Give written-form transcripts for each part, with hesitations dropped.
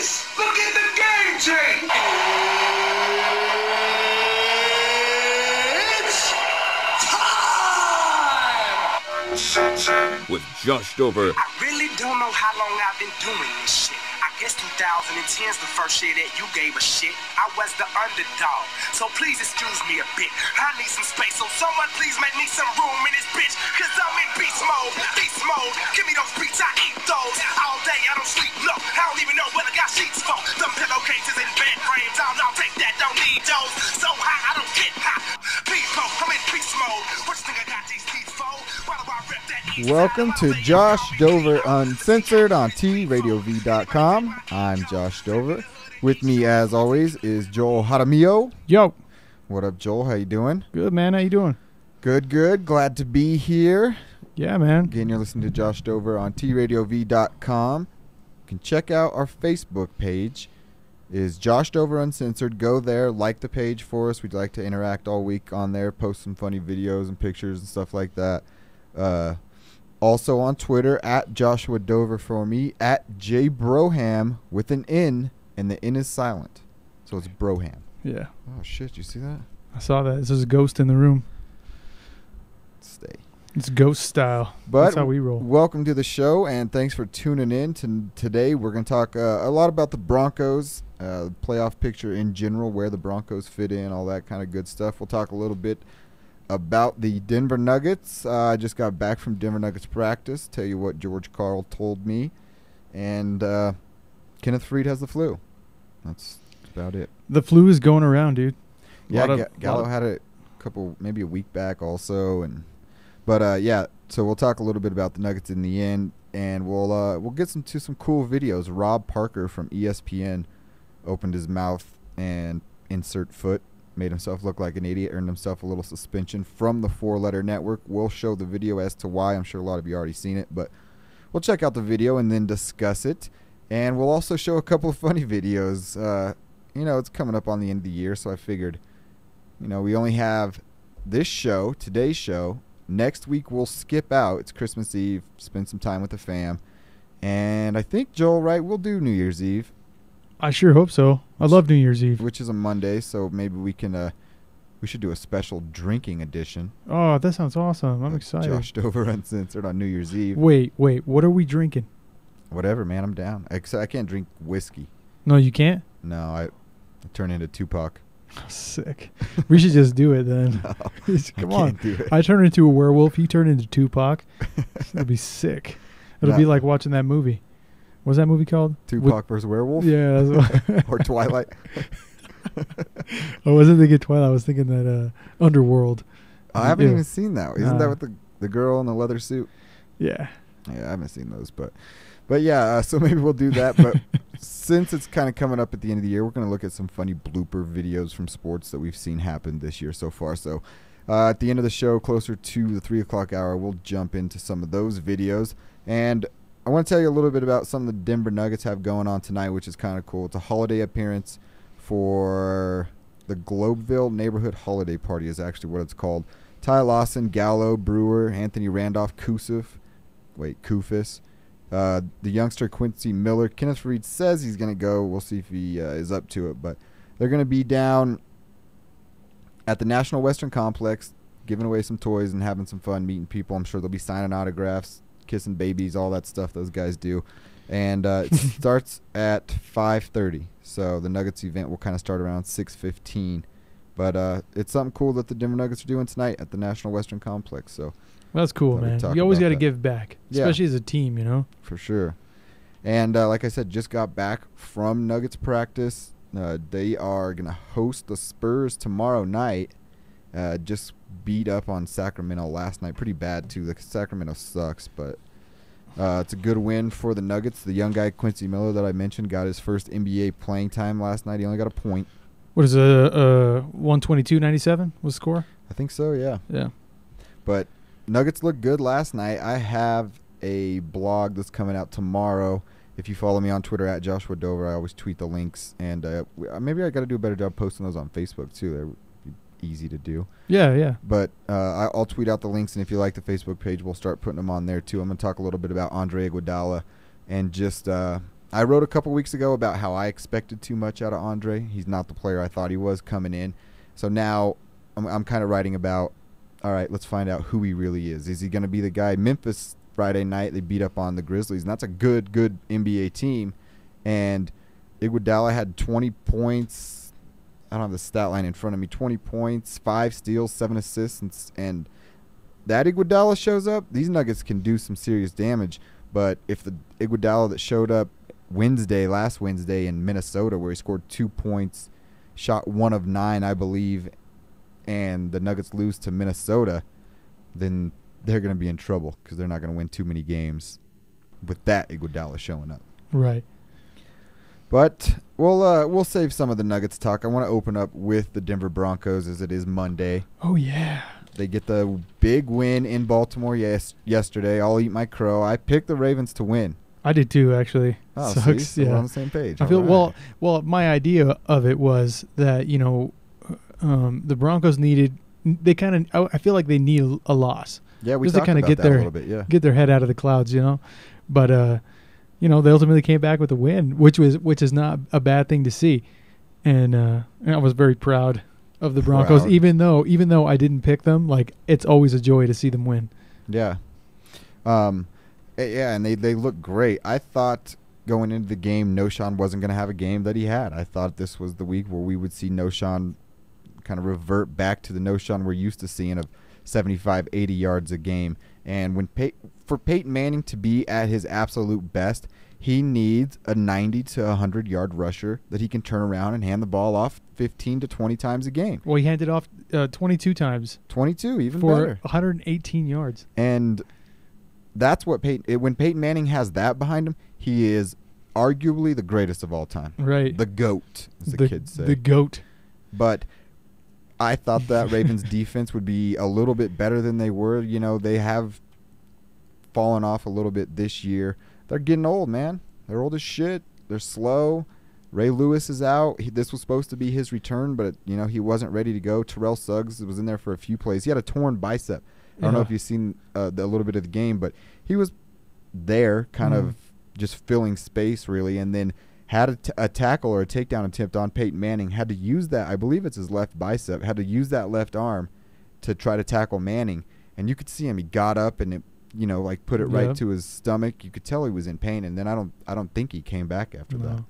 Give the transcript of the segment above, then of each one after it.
Kids, look at the game tape. It's time. Uncensored. With Josh Dover. I really don't know how long I've been doing this shit. I guess 2010's the first year that you gave a shit. I was the underdog, so please excuse me a bit. I need some space, so someone please make me some room in this bitch. Cause I'm in beast mode, beast mode. Give me those beats, I eat those. All day I don't sleep, no. I don't even know what I got sheets for. Them pillowcases and bed frames, I'll take that, don't need those. So high, I don't get high. People, I'm in beast mode. What you think I got these teeth for? Why do I rep that? Welcome to Josh Dover Uncensored on TradioV.com. I'm Josh Dover. With me, as always, is Joel Jaramillo. Yo. What up, Joel? How you doing? Good, man. How you doing? Good, good. Glad to be here. Yeah, man. Again, you're listening to Josh Dover on TradioV.com. You can check out our Facebook page. Is Josh Dover Uncensored. Go there, like the page for us. We'd like to interact all week on there, post some funny videos and pictures and stuff like that. Also on Twitter, at Joshua Dover for me, at JBroham with an N, and the N is silent. So it's Broham. Yeah. Oh, shit. You see that? I saw that. This is a ghost in the room. Stay. It's ghost style. But that's how we roll. Welcome to the show, and thanks for tuning in. Today we're going to talk a lot about the Broncos, playoff picture in general, where the Broncos fit in, all that kind of good stuff. We'll talk a little bit about the Denver Nuggets. I just got back from Denver Nuggets practice. Tell you what George Karl told me. And Kenneth Faried has the flu. That's about it. The flu is going around, dude. Yeah, Gallo had it maybe a week back also. But yeah, so we'll talk a little bit about the Nuggets in the end. And we'll get to some cool videos. Rob Parker from ESPN opened his mouth and insert foot. Made himself look like an idiot, earned himself a little suspension from the 4-letter network. We'll show the video as to why. I'm sure a lot of you already seen it, but we'll check out the video and then discuss it. And we'll also show a couple of funny videos. It's coming up on the end of the year, so I figured, we only have this show, today's show. Next week we'll skip out. It's Christmas Eve, spend some time with the fam. And I think, Joel, right, we'll do New Year's Eve. I sure hope so. I love New Year's Eve. Which is a Monday, so maybe we should do a special drinking edition. Oh, that sounds awesome. I'm excited. Josh Dover Uncensored on New Year's Eve. Wait. What are we drinking? Whatever, man. I'm down. Except I can't drink whiskey. No, you can't? No, I turn into Tupac. Sick. We should just do it then. No, Come on. do it. I turn into a werewolf. You turn into Tupac. That'll be sick. It'll be like watching that movie. What's that movie called? Tupac versus Werewolf? Yeah. That's or Twilight? I wasn't thinking Twilight. I was thinking that Underworld. I haven't even seen that. Isn't that with the girl in the leather suit? Yeah. Yeah, I haven't seen those. But yeah, so maybe we'll do that. But since it's kind of coming up at the end of the year, we're going to look at some funny blooper videos from sports that we've seen happen this year so far. So at the end of the show, closer to the 3 o'clock hour, we'll jump into some of those videos. And I want to tell you a little bit about some of the Denver Nuggets have going on tonight, which is kind of cool. It's a holiday appearance for the Globeville Neighborhood Holiday Party is actually what it's called. Ty Lawson, Gallo, Brewer, Anthony Randolph, Kufis, the youngster Quincy Miller. Kenneth Faried says he's going to go. We'll see if he is up to it. But they're going to be down at the National Western Complex, giving away some toys and having some fun, meeting people. I'm sure they'll be signing autographs, kissing babies, all that stuff those guys do. And it starts at 5:30. So the Nuggets event will kind of start around 6:15. But it's something cool that the Denver Nuggets are doing tonight at the National Western Complex. So that's cool, man. You always got to give back, especially as a team, For sure. And like I said, just got back from Nuggets practice. They are going to host the Spurs tomorrow night. Just beat up on Sacramento last night. Pretty bad, too. The Sacramento sucks, but it's a good win for the Nuggets. The young guy, Quincy Miller, that I mentioned, got his first NBA playing time last night. He only got a point. What is 122-97 was the score? I think so, yeah. Yeah. But Nuggets looked good last night. I have a blog that's coming out tomorrow. If you follow me on Twitter at Joshua Dover, I always tweet the links. And maybe I got to do a better job posting those on Facebook, too. They're easy to do. Yeah. But I'll tweet out the links, and if you like the Facebook page, we'll start putting them on there, too. I'm going to talk a little bit about Andre Iguodala and just I wrote a couple weeks ago about how I expected too much out of Andre. He's not the player I thought he was coming in. So now I'm kind of writing about, all right, let's find out who he really is. Is he going to be the guy? Memphis Friday night, they beat up on the Grizzlies, and that's a good NBA team. And Iguodala had 20 points. I don't have the stat line in front of me. 20 points, 5 steals, 7 assists, and that Iguodala shows up, these Nuggets can do some serious damage. But if the Iguodala that showed up last Wednesday in Minnesota, where he scored 2 points, shot 1 of 9, I believe, and the Nuggets lose to Minnesota, then they're going to be in trouble because they're not going to win too many games with that Iguodala showing up. Right. But we'll save some of the Nuggets talk. I want to open up with the Denver Broncos as it is Monday. Oh, yeah. They get the big win in Baltimore yesterday. I'll eat my crow. I picked the Ravens to win. I did too, actually. Oh, Sucks. so yeah. we're on the same page. I feel All right. well. My idea of it was that the Broncos needed. They kind of. I feel like they need a loss. Yeah, we just to talked kind of about get that their a little bit. Yeah, get their head out of the clouds, But they ultimately came back with a win, which is not a bad thing to see, and I was very proud of the Broncos, Proud. even though I didn't pick them. Like, it's always a joy to see them win. Yeah. Yeah, and they look great. I thought going into the game, Noshawn wasn't going to have a game that he had. I thought this was the week where we would see Noshawn kind of revert back to the Noshawn we're used to seeing of 75, 80 yards a game. And when for Peyton Manning to be at his absolute best, he needs a 90 to 100-yard rusher that he can turn around and hand the ball off 15 to 20 times a game. Well, he handed off 22 times 22, even for better. 118 yards. And that's what when Peyton Manning has that behind him, he is arguably the greatest of all time. Right. The GOAT, as the kids say. The GOAT. But I thought that Ravens defense would be a little bit better than they were. They have fallen off a little bit this year. They're getting old, man. They're old as shit. They're slow. Ray Lewis is out. This was supposed to be his return, but he wasn't ready to go. Terrell Suggs was in there for a few plays. He had a torn bicep. I don't know if you've seen a little bit of the game, but he was there kind of just filling space, really, and then had a tackle or a takedown attempt on Peyton Manning, had to use that, I believe it's his left bicep, had to use that left arm to try to tackle Manning. And you could see him. He got up and put it right to his stomach. You could tell he was in pain, and then I don't think he came back after that.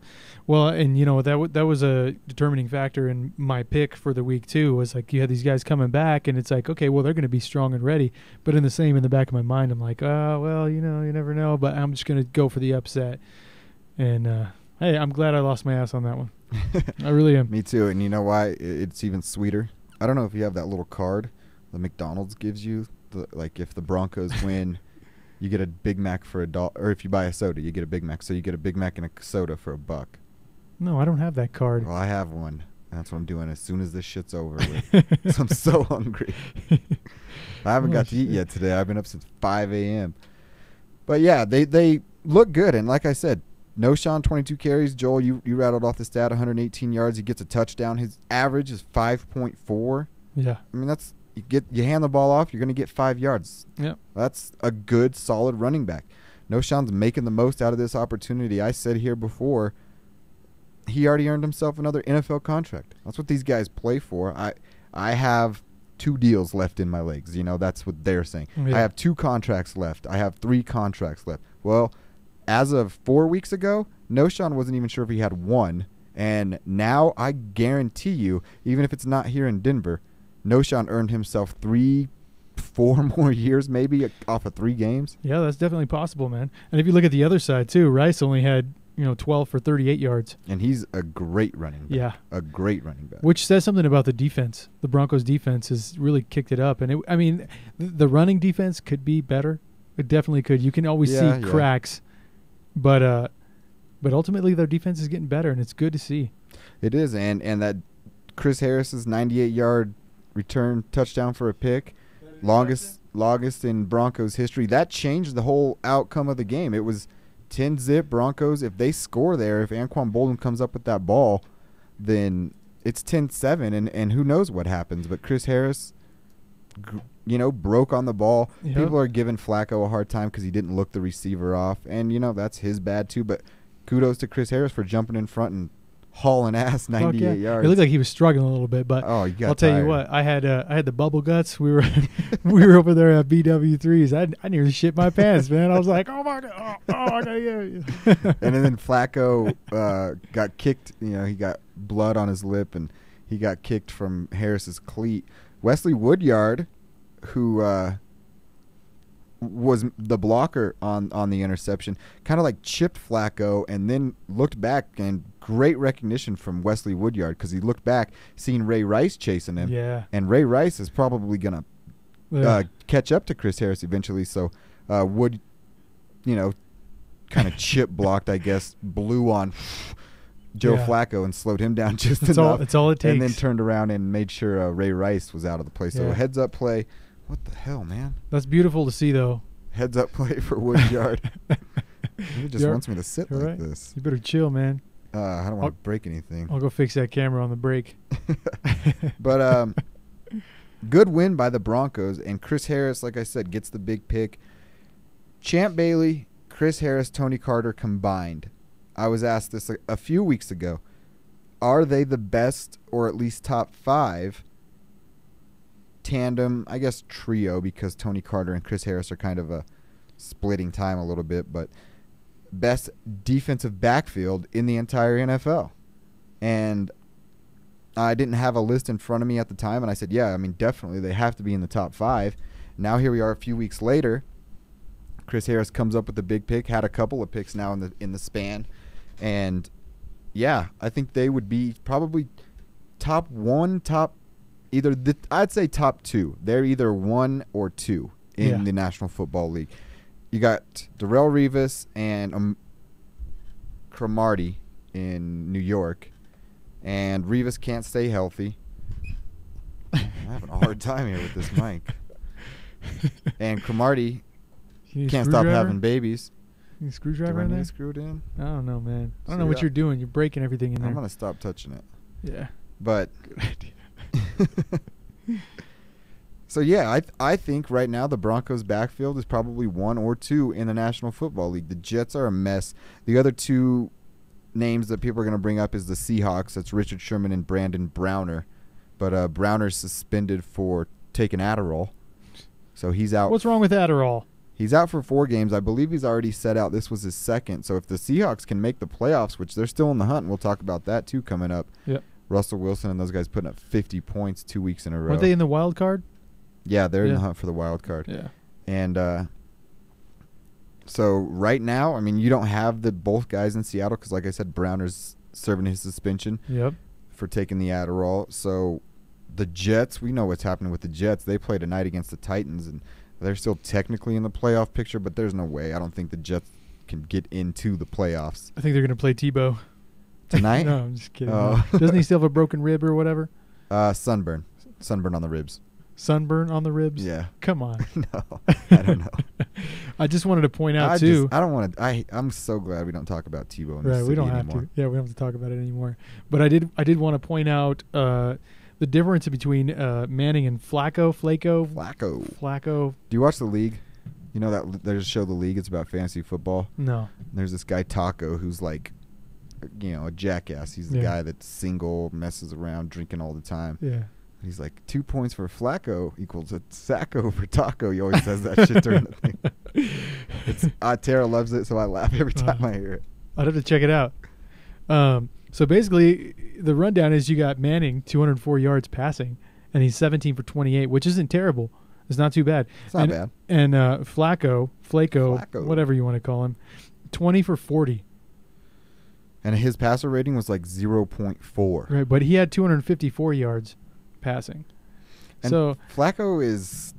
Well, and that was a determining factor in my pick for the week too. Was like you had these guys coming back, and it's like, okay, well, they're going to be strong and ready. But in the back of my mind, I'm like, oh well, you never know. But I'm just going to go for the upset. And hey, I'm glad I lost my ass on that one. I really am. Me too. And you know why? It's even sweeter. I don't know if you have that little card the McDonald's gives you. Like if the Broncos win, you get a Big Mac for $1, or if you buy a soda, you get a Big Mac. So you get a Big Mac and a soda for $1. No, I don't have that card. Well, I have one. That's what I'm doing as soon as this shit's over with. So I'm so hungry. I haven't got to eat yet today. I've been up since 5 a.m. But yeah, they look good. And like I said, Noshawn, 22 carries. Joel, you rattled off the stat, 118 yards. He gets a touchdown. His average is 5.4. Yeah. I mean, that's you hand the ball off, you're going to get 5 yards. Yeah. That's a good, solid running back. Noshawn's making the most out of this opportunity. I said here before, he already earned himself another NFL contract. That's what these guys play for. I have 2 deals left in my legs. That's what they're saying. Yeah. I have 2 contracts left. I have 3 contracts left. Well, as of 4 weeks ago, Noshawn wasn't even sure if he had 1. And now I guarantee you, even if it's not here in Denver, Noshawn earned himself 3-4 more years maybe off of 3 games. Yeah, that's definitely possible, man. And if you look at the other side too, Rice only had 12 for 38 yards. And he's a great running back. Yeah. A great running back. Which says something about the defense. The Broncos defense has really kicked it up. And the running defense could be better. It definitely could. You can always see cracks. But ultimately their defense is getting better, and it's good to see. It is. And that Chris Harris's 98-yard return touchdown for a pick, longest in Broncos history. That changed the whole outcome of the game. It was 10-zip Broncos. If they score there, if Anquan Boldin comes up with that ball, then it's 10-7, and who knows what happens. But Chris Harris, broke on the ball. Yep. People are giving Flacco a hard time because he didn't look the receiver off, and that's his bad too. But kudos to Chris Harris for jumping in front and hauling ass 98 yards. It looked like he was struggling a little bit, but Oh, you got I'll tell you tired. what, I had the bubble guts. We were we were over there at BW3s. I nearly shit my pants, man. I was like, oh my god, oh my god. And then Flacco got kicked. You know, he got blood on his lip, and he got kicked from Harris's cleat. Wesley Woodyard, who was the blocker on the interception, kind of like chipped Flacco and then looked back, and great recognition from Wesley Woodyard because he looked back, seeing Ray Rice chasing him. Yeah. And Ray Rice is probably going to catch up to Chris Harris eventually. So Wood, you know, kind of chip blocked, I guess, blew on Joe Flacco and slowed him down just enough. That's all it takes. And then turned around and made sure Ray Rice was out of the play. So Yeah. heads up play. What the hell, man? That's beautiful to see, though. Heads up play for Woodyard. He just wants me to sit You're like right. this. You better chill, man. I don't want to break anything. I'll go fix that camera on the break. But good win by the Broncos, and Chris Harris, like I said, gets the big pick. Champ Bailey, Chris Harris, Tony Carter combined. I was asked this a few weeks ago. Are they the best, or at least top 5 tandem, I guess trio, because Tony Carter and Chris Harris are kind of a splitting time a little bit, but best defensive backfield in the entire NFL? And I didn't have a list in front of me at the time, and I said, yeah, I mean, definitely they have to be in the top 5. Now here we are a few weeks later. Chris Harris comes up with the big pick, had a couple of picks now in the span, and yeah, I think they would be probably top 1, I'd say top 2. They're either 1 or 2 in the National Football League. You got Darrelle Revis and Cromartie in New York, and Revis can't stay healthy. I'm having a hard time here with this mic. And Cromartie can't stop having babies. You need a Do screwdriver I in need there? to screw it in? I don't know, man. I don't See know what that? you're doing. You're breaking everything in there. I'm going to stop touching it. Yeah. But Good idea. so yeah, I think right now the Broncos backfield is probably 1 or 2 in the National Football League. The Jets are a mess. The other 2 names that people are going to bring up is the Seahawks. That's Richard Sherman and Brandon Browner. But Browner's suspended for taking Adderall. So he's out. What's wrong with Adderall? He's out for 4 games. I believe he's already set out. This was his second. So if the Seahawks can make the playoffs, which they're still in the hunt, and we'll talk about that too coming up. Yep. Russell Wilson and those guys putting up 50 points 2 weeks in a row. Weren't they in the wild card? Yeah, they're in Yeah. the hunt for the wild card. Yeah. And so right now, I mean, you don't have the both guys in Seattle because, like I said, Browner's serving his suspension Yep. for taking the Adderall. So the Jets, we know what's happening with the Jets. They played tonight against the Titans, and they're still technically in the playoff picture, but there's no way. I don't think the Jets can get into the playoffs. I think they're going to play Tebow. Tonight? No, I'm just kidding. Oh. Doesn't he still have a broken rib or whatever? Sunburn on the ribs. Sunburn on the ribs? Yeah. Come on. No, I don't know. I just wanted to point out, too. I don't want to. I'm so glad we don't talk about Tebow in this Right, we city don't have anymore. to. Yeah, we don't have to talk about it anymore. But I did want to point out the difference between Manning and Flacco. Flacco. Do you watch The League? You know that there's a show, The League. It's about fantasy football. No. There's this guy Taco who's like, a jackass. He's the guy that's single, messes around, drinking all the time. Yeah. He's like 2 points for Flacco equals a sacco for Taco. He always says that shit during the thing. Tara loves it, so I laugh every time I hear it. I'd have to check it out. So basically, the rundown is you got Manning, 204 yards passing, and he's 17 for 28, which isn't terrible. It's not too bad. It's not bad. And Flacco, whatever you want to call him, 20 for 40. And his passer rating was like 0.4. Right, but he had 254 yards passing. And so Flacco is,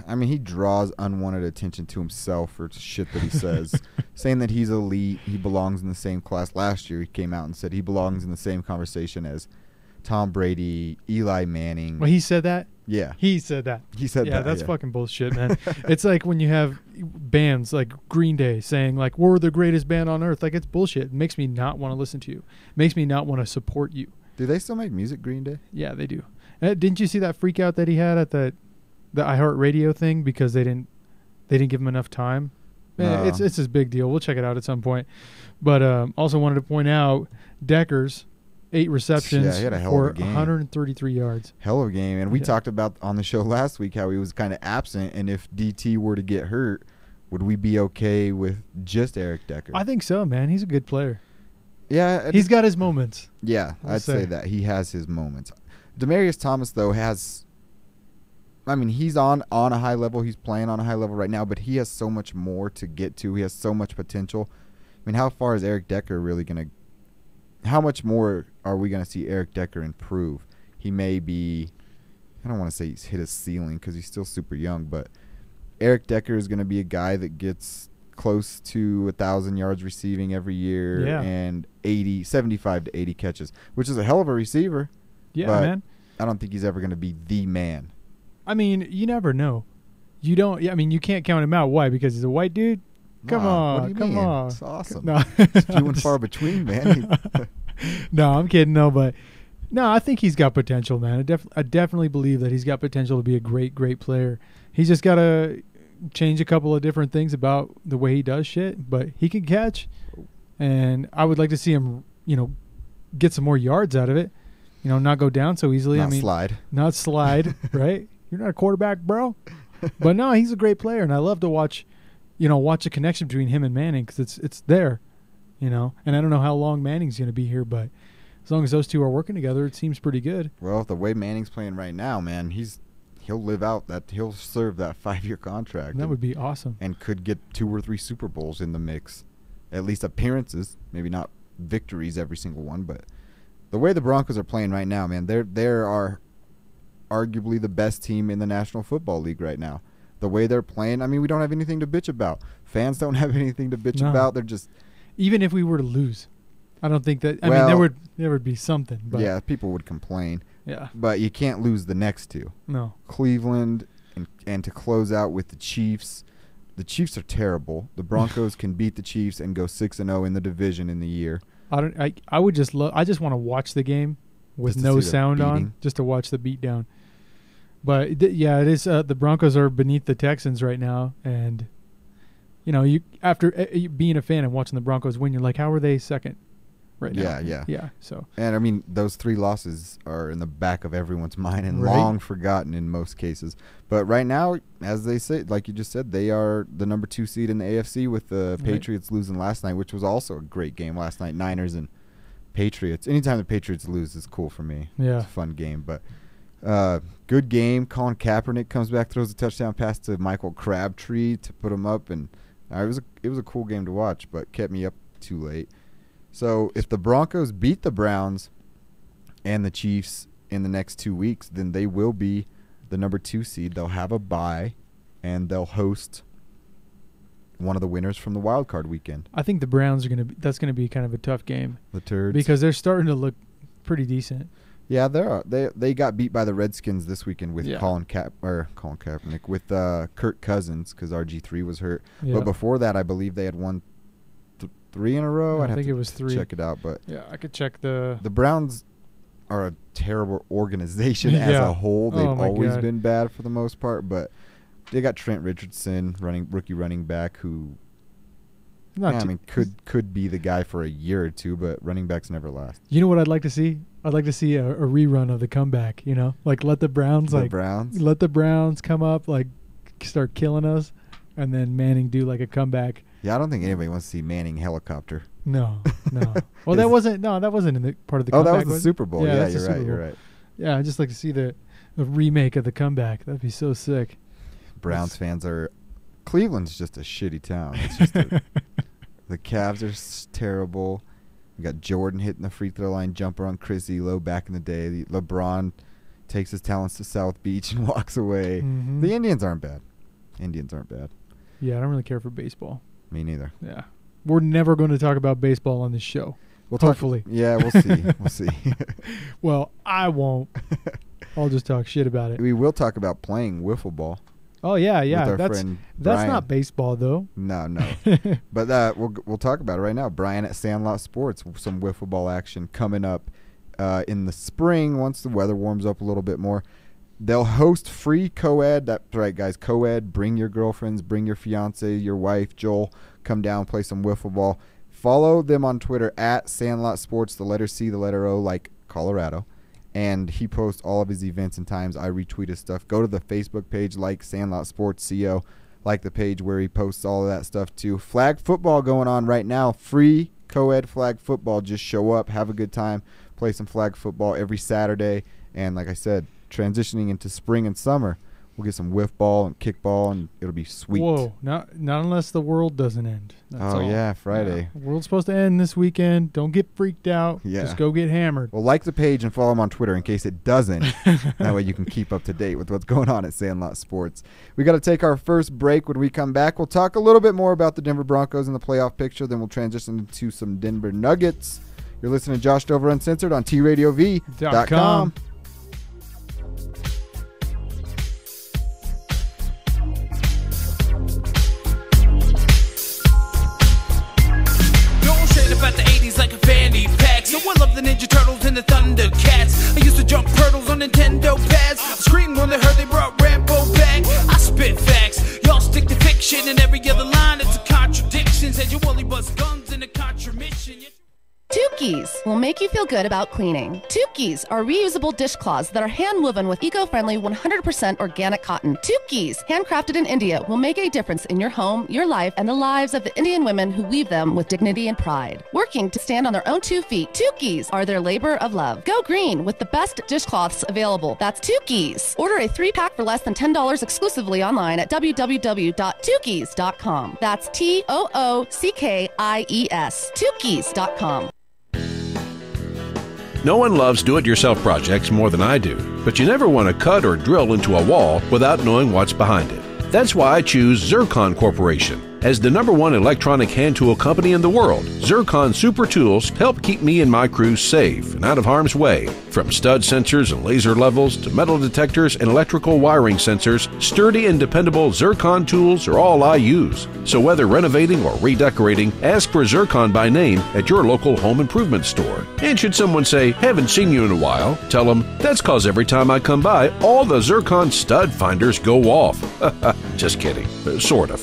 I mean, he draws unwanted attention to himself for shit that he says, saying that he's elite, he belongs in the same class. Last year he came out and said he belongs in the same conversation as Tom Brady, Eli Manning. well, he said that? Yeah. He said that. He said that. Yeah, that's fucking bullshit, man. It's like when you have bands like Green Day saying, like, we're the greatest band on earth. Like, it's bullshit. It makes me not want to listen to you. It makes me not want to support you. Do they still make music, Green Day? Yeah, they do. Didn't you see that freak out that he had at the iHeartRadio thing because they didn't give him enough time? It's his big deal. We'll check it out at some point. But also wanted to point out Decker's 8 receptions he had a hell for of a game. 133 yards. Hell of a game. And we Yeah. talked about on the show last week how he was kind of absent, and if DT were to get hurt, would we be okay with just Eric Decker? I think so, man. He's a good player. Yeah. He's got his moments. Yeah, I'll I'd say say. that. He has his moments. Demarius Thomas, though, he's on a high level. He's playing on a high level right now, but he has so much more to get to. He has so much potential. I mean, how far is Eric Decker really going to – how much more are we going to see Eric Decker improve? He may be – I don't want to say he's hit his ceiling because he's still super young, but Eric Decker is going to be a guy that gets close to 1,000 yards receiving every year and 75 to 80 catches, which is a hell of a receiver. Yeah, but man. I don't think he's ever going to be the man. I mean, you never know. You don't. Yeah, I mean, you can't count him out. Why? Because he's a white dude. Come Nah, on, what do you come mean? on. It's awesome. No, It's few and far between, man. no, I'm kidding. No, but no, I think he's got potential, man. I definitely believe that he's got potential to be a great player. He's just got to change a couple of different things about the way he does shit, but he can catch, and I would like to see him, get some more yards out of it. Not go down so easily. Not slide. Not slide, right? You're not a quarterback, bro. But no, he's a great player, and I love to watch the connection between him and Manning because it's there, And I don't know how long Manning's going to be here, but as long as those two are working together, it seems pretty good. Well, the way Manning's playing right now, man, he'll live out that. He'll serve that 5-year contract. That would be awesome. And could get 2 or 3 Super Bowls in the mix, at least appearances. Maybe not victories every single one, but the way the Broncos are playing right now, man, they are arguably the best team in the National Football League right now. The way they're playing, I mean, we don't have anything to bitch about. Fans don't have anything to bitch about. They're just even if we were to lose, I don't think that. I Well, mean, there would be something. But yeah, people would complain. Yeah. But you can't lose the next 2. No. Cleveland and to close out with the Chiefs. The Chiefs are terrible. The Broncos can beat the Chiefs and go 6-0 in the division in the year. I would just I just want to watch the game with Just to no see the sound on, beating. just to watch the beatdown. But it is. The Broncos are beneath the Texans right now, and you after being a fan and watching the Broncos win, you're like, how are they second right now? Yeah. So And I mean, those 3 losses are in the back of everyone's mind and Right. long forgotten in most cases. But right now, as they say, like you just said, they are the number 2 seed in the AFC with the Right. Patriots losing last night, which was also a great game last night. Niners and Patriots. Anytime the Patriots lose is cool for me. Yeah. It's a fun game. But good game. Colin Kaepernick comes back, throws a touchdown pass to Michael Crabtree to put him up, and it was a cool game to watch, but kept me up too late. So if the Broncos beat the Browns and the Chiefs in the next 2 weeks, then they will be the number 2 seed. They'll have a bye, and they'll host one of the winners from the wild card weekend. I think the Browns are that's gonna be kind of a tough game The Turds. because they're starting to look pretty decent. Yeah, they got beat by the Redskins this weekend with Colin Kaepernick with Kirk Cousins because RG3 was hurt. Yeah. But before that, I believe they had won 3 in a row. I I'd have think to it was 3. check it out, but Yeah, I could check the. the Browns are a terrible organization as Yeah. a whole. They've Oh, my always God. been bad for the most part, but they got Trent Richardson, rookie running back, who could be the guy for a year or 2, but running backs never last. You know what I'd like to see? I'd like to see a rerun of the comeback. Like let the Browns let the Browns come up, like start killing us, and then Manning do like a comeback. Yeah, I don't think anybody wants to see Manning helicopter. No. Well, that wasn't in the part of the comeback. That was the Super Bowl. Yeah, that's the you're Super right. You're Bowl. right. Yeah, I'd just like to see the remake of the comeback. That'd be so sick. Browns fans are. Cleveland's just a shitty town. It's just the Cavs are terrible. You got Jordan hitting the free throw line jumper on Chris Elo back in the day. LeBron takes his talents to South Beach and walks away. Mhm. The Indians aren't bad. Yeah, I don't really care for baseball. Me neither. Yeah. We're never going to talk about baseball on this show. We'll Hopefully. Yeah, we'll see. We'll see. Well, I won't. I'll just talk shit about it. We will talk about playing wiffle ball. Oh, yeah. With our That's friend that's Brian. not baseball, though. No. But we'll talk about it right now. Brian at Sandlot Sports, some wiffle ball action coming up in the spring once the weather warms up a little bit more. They'll host free co-ed. That's right, guys. Co-ed. Bring your girlfriends. Bring your fiance, your wife, Joel. Come down, play some wiffle ball. Follow them on Twitter at Sandlot Sports, the letter C, the letter O, like Colorado. And he posts all of his events and times. I retweet his stuff. Go to the Facebook page, like Sandlot Sports CO. Like the page where he posts all of that stuff too. Flag football going on right now. Free co-ed flag football. Just show up, have a good time, play some flag football every Saturday. And like I said, transitioning into spring and summer, we'll get some whiff ball and kickball, and it'll be sweet. Whoa, not unless the world doesn't end. That's all. Yeah, Friday. Yeah. The world's supposed to end this weekend. Don't get freaked out. Yeah. Just go get hammered. Well, like the page and follow him on Twitter in case it doesn't. That way you can keep up to date with what's going on at Sandlot Sports. We got to take our first break. When we come back, we'll talk a little bit more about the Denver Broncos and the playoff picture. Then we'll transition into some Denver Nuggets. You're listening to Josh Dover Uncensored on TradioV.com. About the 80s like a fanny pack. So I love the Ninja Turtles and the Thundercats. I used to jump hurdles on Nintendo pads. Scream when they heard they brought Rambo back. I spit facts, y'all stick to fiction. And every other line it's a contradiction. Said you only bust guns in a contramission. Tukis will make you feel good about cleaning. Tukis are reusable dishcloths that are hand-woven with eco-friendly 100% organic cotton. Tukis, handcrafted in India, will make a difference in your home, your life, and the lives of the Indian women who weave them with dignity and pride. Working to stand on their own 2 feet, Tukis are their labor of love. Go green with the best dishcloths available. That's Tukis. Order a 3-pack for less than $10 exclusively online at www.tukis.com. That's TOOCKIES. Tukis.com. No one loves do-it-yourself projects more than I do, but you never want to cut or drill into a wall without knowing what's behind it. That's why I choose Zircon Corporation. As the #1 electronic hand tool company in the world, Zircon Super Tools help keep me and my crew safe and out of harm's way. From stud sensors and laser levels to metal detectors and electrical wiring sensors, sturdy and dependable Zircon tools are all I use. So whether renovating or redecorating, ask for Zircon by name at your local home improvement store. And should someone say, haven't seen you in a while, tell them, that's cause every time I come by, all the Zircon stud finders go off. Just kidding. Sort of.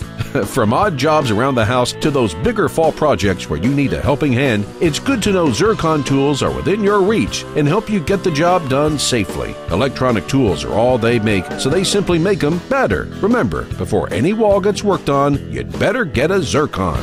From odd jobs around the house to those bigger fall projects where you need a helping hand, it's good to know Zircon tools are within your reach and help you get the job done safely. Electronic tools are all they make, so they simply make them better. Remember, before any wall gets worked on, you'd better get a Zircon.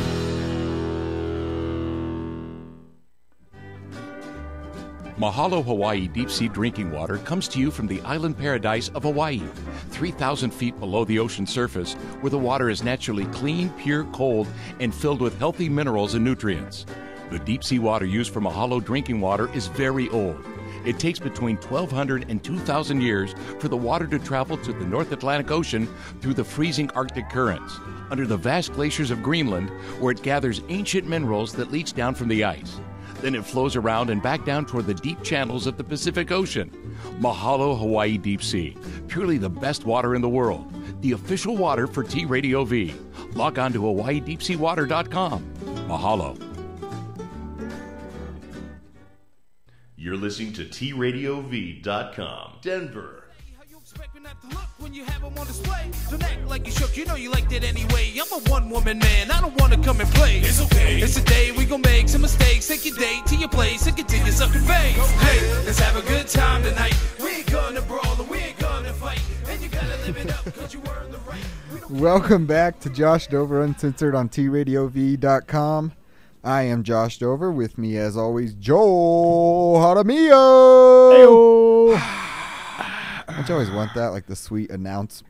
Mahalo Hawaii Deep Sea Drinking Water comes to you from the island paradise of Hawaii, 3,000 feet below the ocean surface, where the water is naturally clean, pure, cold, and filled with healthy minerals and nutrients. The deep sea water used for Mahalo drinking water is very old. It takes between 1,200 and 2,000 years for the water to travel to the North Atlantic Ocean through the freezing Arctic currents, under the vast glaciers of Greenland, where it gathers ancient minerals that leach down from the ice. Then it flows around and back down toward the deep channels of the Pacific Ocean. Mahalo Hawaii Deep Sea, purely the best water in the world. The official water for TradioV. Log on to HawaiiDeepSeaWater.com. Mahalo. You're listening to TradioV.com, Denver. When you have them on display, don't act like you shook, you know you liked it anyway. I'm a one-woman man, I don't want to come and play. It's okay, it's a day, we gon' make some mistakes. Take your date to your place and continue sucking face. Hey, let's have a good time tonight. We ain't gonna brawl and we ain't gonna fight. And you gotta live it up, cause you earned the right. Welcome back to Josh Dover Uncensored on TradioV.com. I am Josh Dover. With me, as always, Joel Jaramillo. Heyo. Don't you always want that, like the sweet announcer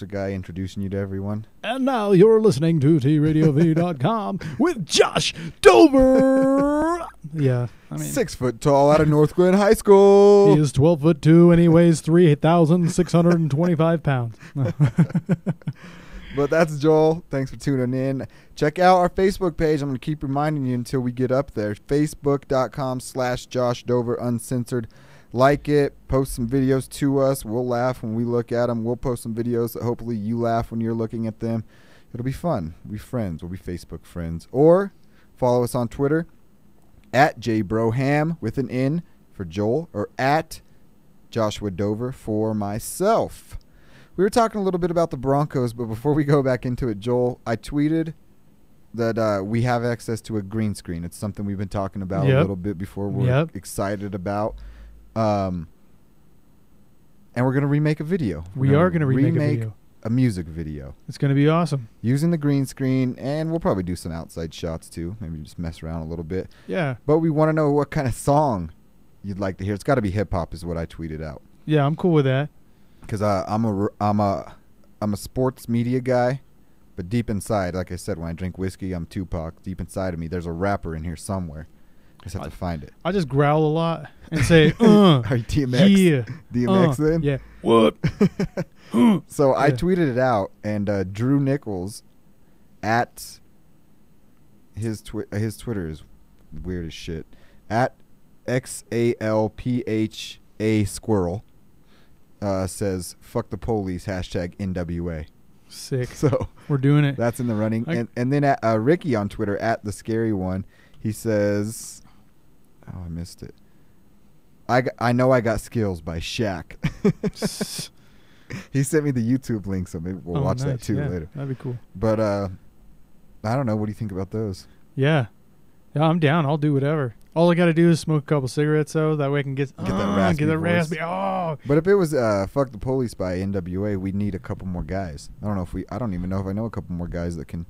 guy introducing you to everyone? And now you're listening to TradioV.com with Josh Dover. Yeah, I mean, 6 foot tall out of North Glen High School. he is 12'2" and he weighs 3,625 pounds. But that's Joel. Thanks for tuning in. Check out our Facebook page. I'm going to keep reminding you until we get up there. Facebook.com/Josh Dover Uncensored. Like it. Post some videos to us. We'll laugh when we look at them. We'll post some videos that hopefully you laugh when you're looking at them. It'll be fun. We'll be friends. We'll be Facebook friends. Or follow us on Twitter at JBroham with an N for Joel, or at Joshua Dover for myself. We were talking a little bit about the Broncos, but before we go back into it, Joel, I tweeted that we have access to a green screen. It's something we've been talking about a little bit before. We're excited about. And we're going to remake a video. We are going to remake a music video. It's going to be awesome. Using the green screen, and we'll probably do some outside shots too. Maybe just mess around a little bit. Yeah. But we want to know what kind of song you'd like to hear. It's got to be hip-hop is what I tweeted out. Yeah, I'm cool with that. Because I'm a sports media guy, but deep inside, like I said, when I drink whiskey, I'm Tupac. Deep inside of me, there's a rapper in here somewhere. I just have to find it. I just growl a lot and say, Are you DMX? Yeah. DMX then? Yeah. What? So I tweeted it out, and Drew Nichols at his Twitter is weird as shit. At XALPHA Squirrel. Says fuck the police #NWA. Sick. So we're doing it. That's in the running. And then at Ricky on Twitter at the scary one, he says, oh, I missed it. I know I got skills by Shaq. He sent me the YouTube link, so maybe we'll watch that too later. That'd be cool. But I don't know. What do you think about those? Yeah, I'm down. I'll do whatever. All I got to do is smoke a couple cigarettes, though. That way I can get that raspy. Oh. But if it was "Fuck the Police" by NWA, we'd need a couple more guys. I don't even know if I know a couple more guys that can.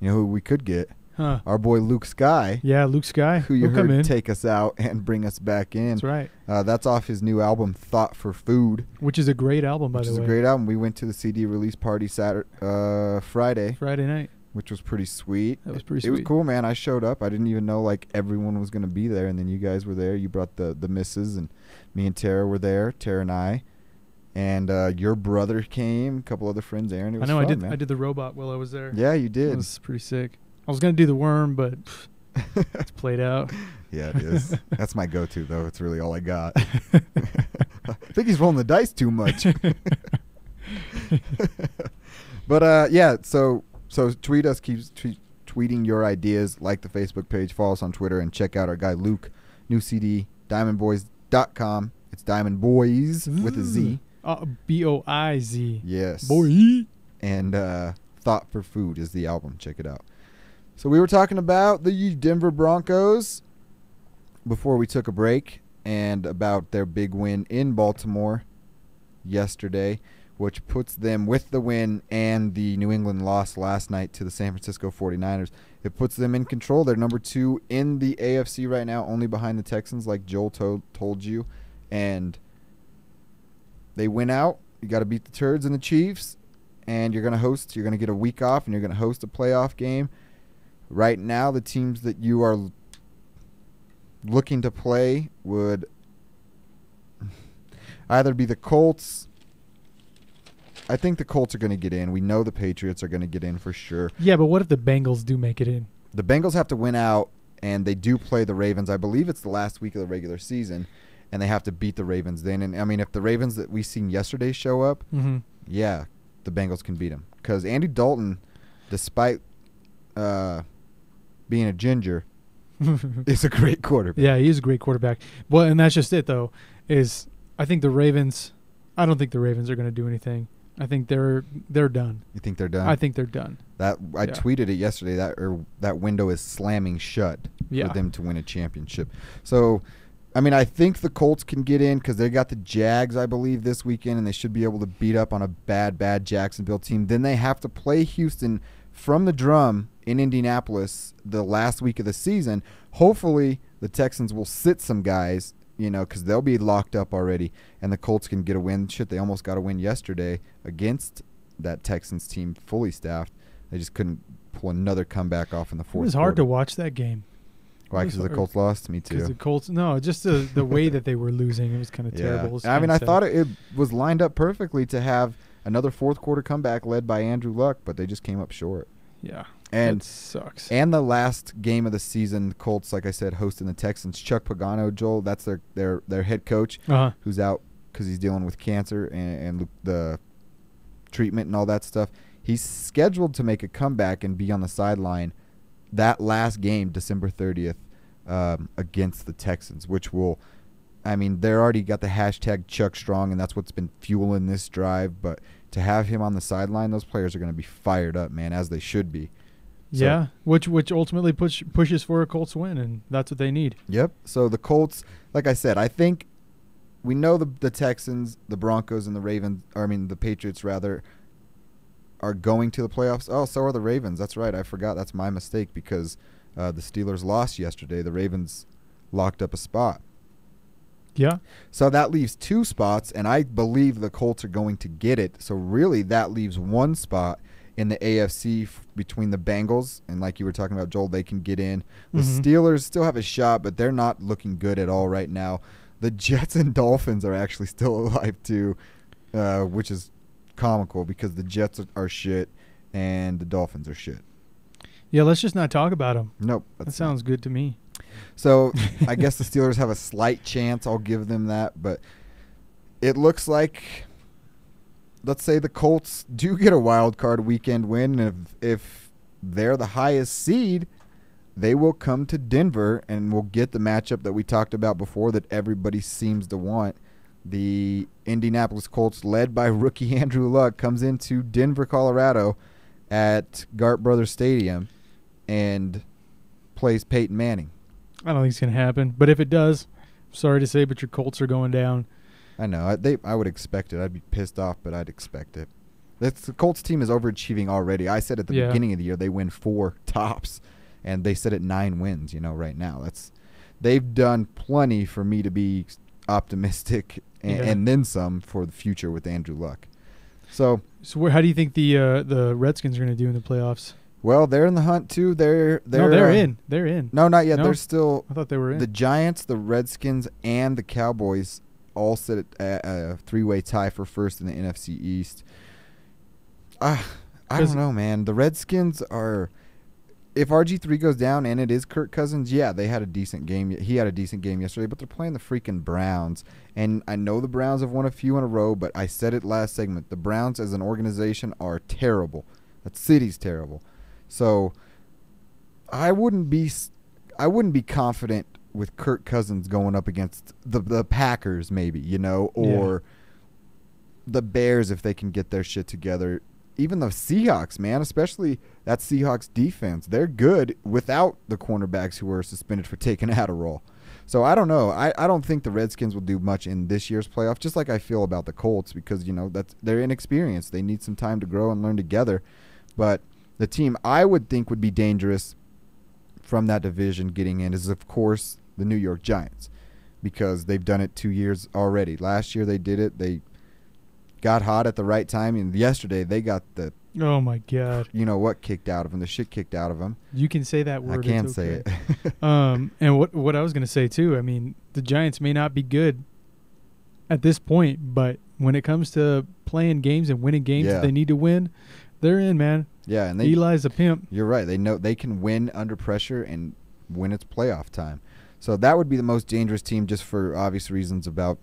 You know who we could get? Huh. Our boy Luke Sky. Yeah, Luke Sky. Who you heard take us out and bring us back in. That's right. That's off his new album, Thought for Food. Which is a great album, by the way. Which is a great album. We went to the CD release party Friday night. Which was pretty sweet. That was pretty sweet. It was cool, man. I showed up. I didn't even know everyone was going to be there, and then you guys were there. You brought the missus, and me and Tara were there, Tara and I. And your brother came, a couple other friends, Aaron. It was fun, man. I did the robot while I was there. Yeah, you did. It was pretty sick. I was going to do the worm, but it's played out. Yeah, it is. That's my go-to, though. It's really all I got. I think he's rolling the dice too much. But, yeah, So tweet us, keep tweeting your ideas, like the Facebook page, follow us on Twitter, and check out our guy Luke, new CD, diamondboys.com. It's Diamond Boys with a Z. B-O-I-Z. Yes. Boy. And Thought for Food is the album. Check it out. So we were talking about the Denver Broncos before we took a break and about their big win in Baltimore yesterday, which puts them with the win and the New England loss last night to the San Francisco 49ers. It puts them in control. They're number 2 in the AFC right now, only behind the Texans, like Joel told you. And they win out. You got to beat the Turds and the Chiefs, and you're going to get a week off, and you're going to host a playoff game. Right now, the teams that you are looking to play would either be the Colts. I think the Colts are going to get in. We know the Patriots are going to get in for sure. Yeah, but what if the Bengals do make it in? The Bengals have to win out, and they do play the Ravens. I believe it's the last week of the regular season, and they have to beat the Ravens then. And, I mean, if the Ravens that we seen yesterday show up, yeah, the Bengals can beat them. Because Andy Dalton, despite being a ginger, is a great quarterback. Yeah, he is a great quarterback. Well, and that's just it, though, is I think the Ravens – I don't think the Ravens are going to do anything. I think they're done. You think they're done? I think they're done. I tweeted it yesterday that window is slamming shut for them to win a championship. So, I mean, I think the Colts can get in because they got the Jags, I believe, this weekend, and they should be able to beat up on a bad Jacksonville team. Then they have to play Houston from the drum in Indianapolis the last week of the season. Hopefully, the Texans will sit some guys, because they'll be locked up already, and the Colts can get a win. Shit, they almost got a win yesterday against that Texans team fully staffed. They just couldn't pull another comeback off in the fourth quarter. It was hard to watch that game. Why? Because the Colts lost? Me too. Because the Colts, no, just the way that they were losing, it was kind of terrible. I mean, I thought it was lined up perfectly to have another fourth quarter comeback led by Andrew Luck, but they just came up short. Yeah. And that sucks. And the last game of the season, the Colts, like I said, hosting the Texans. Chuck Pagano, Joel, that's their head coach, who's out because he's dealing with cancer and the treatment and all that stuff. He's scheduled to make a comeback and be on the sideline that last game, December 30th, against the Texans, which will I mean, they're already got the hashtag Chuck Strong, and that's what's been fueling this drive. But to have him on the sideline, those players are going to be fired up, man, as they should be. So, yeah, which ultimately pushes for a Colts win, and that's what they need. Yep. So the Colts, like I said, I think we know the Texans, the Broncos, and the Patriots, rather, are going to the playoffs. Oh, so are the Ravens. That's right. I forgot. That's my mistake because the Steelers lost yesterday. The Ravens locked up a spot. Yeah. So that leaves 2 spots, and I believe the Colts are going to get it. So really that leaves 1 spot in the AFC between the Bengals, and like you were talking about, Joel, they can get in. The Steelers still have a shot, but they're not looking good at all right now. The Jets and Dolphins are actually still alive too, which is comical because the Jets are shit and the Dolphins are shit. Yeah, let's just not talk about them. Nope. That sounds good to me. So I guess the Steelers have a slight chance. I'll give them that. But it looks like, let's say the Colts do get a wild card weekend win. And if they're the highest seed, they will come to Denver and will get the matchup that we talked about before that everybody seems to want. The Indianapolis Colts, led by rookie Andrew Luck, comes into Denver, Colorado at Gart Brothers Stadium and plays Peyton Manning. I don't think it's going to happen. But if it does, sorry to say, but your Colts are going down. I know. I would expect it. I'd be pissed off, but I'd expect it. The Colts team is overachieving already. I said at the beginning of the year they win 4 tops, and they sit at 9 wins, right now. They've done plenty for me to be optimistic and then some for the future with Andrew Luck. So how do you think the Redskins are going to do in the playoffs? Well, they're in the hunt too. They're in. They're in. No, not yet. No? They're still. I thought they were in. The Giants, the Redskins, and the Cowboys all sit at a 3-way tie for first in the NFC East. I don't know, man. The Redskins are. If RG3 goes down and it is Kirk Cousins, yeah, they had a decent game. He had a decent game yesterday, but they're playing the freaking Browns. And I know the Browns have won a few in a row, but I said it last segment. The Browns as an organization are terrible. That city's terrible. So I wouldn't be confident with Kirk Cousins going up against the Packers maybe, or the Bears if they can get their shit together. Even the Seahawks, man, especially that Seahawks defense, they're good without the cornerbacks who were suspended for taking Adderall. So I don't know. I don't think the Redskins will do much in this year's playoff, just like I feel about the Colts because, they're inexperienced. They need some time to grow and learn together. But the team I would think would be dangerous from that division getting in is, of course, the New York Giants because they've done it 2 years already. Last year they did it. They got hot at the right time, and yesterday they got the kicked out of them, the shit kicked out of them. You can say that word. I can say it. And what I was going to say too, I mean, the Giants may not be good at this point, but when it comes to playing games and winning games that they need to win, they're in, man. Yeah, and Eli's a pimp. You're right. They know they can win under pressure and when it's playoff time. So that would be the most dangerous team just for obvious reasons about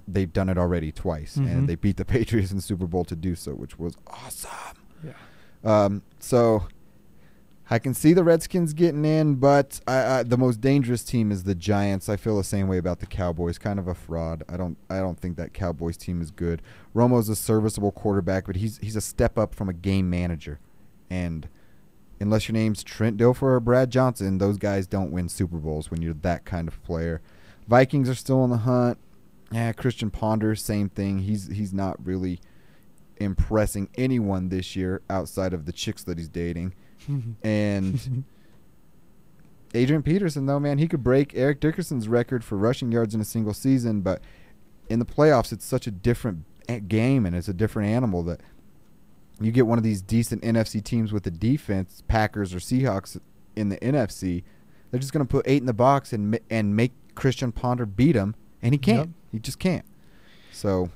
they've done it already twice, and they beat the Patriots in the Super Bowl to do so, which was awesome. Yeah. So I can see the Redskins getting in, but the most dangerous team is the Giants. I feel the same way about the Cowboys. Kind of a fraud. I don't think that Cowboys team is good. Romo's a serviceable quarterback, but he's a step up from a game manager. And unless your name's Trent Dilfer or Brad Johnson, those guys don't win Super Bowls when you're that kind of player. Vikings are still in the hunt. Yeah, Christian Ponder, same thing. He's not really impressing anyone this year outside of the chicks that he's dating. And Adrian Peterson, though, man, he could break Eric Dickerson's record for rushing yards in a single season, but in the playoffs it's such a different game and it's a different animal that you get one of these decent NFC teams with the defense, Packers or Seahawks in the NFC, they're just going to put 8 in the box and make Christian Ponder beat him, and he can't. Yep. He just can't. So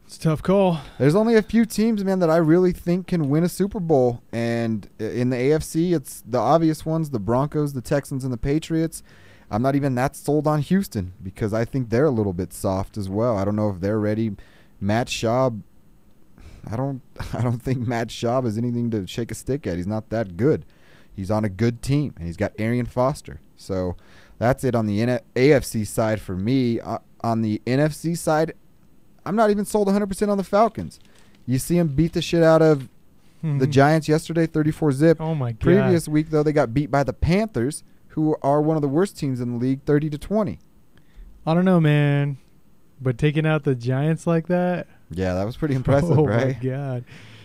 it's a tough call. There's only a few teams, man, that I really think can win a Super Bowl. And in the AFC, it's the obvious ones, the Broncos, the Texans, and the Patriots. I'm not even that sold on Houston because I think they're a little bit soft as well. I don't know if they're ready. Matt Schaub, I don't think Matt Schaub is anything to shake a stick at. He's not that good. He's on a good team, and he's got Arian Foster. So that's it on the AFC side for me. on the NFC side, I'm not even sold 100% on the Falcons. You see them beat the shit out of the Giants yesterday, 34-zip. Oh, my God. Previous week, though, they got beat by the Panthers, who are one of the worst teams in the league, 30-20. I don't know, man. But taking out the Giants like that? Yeah, that was pretty impressive, oh, right? Oh, my God.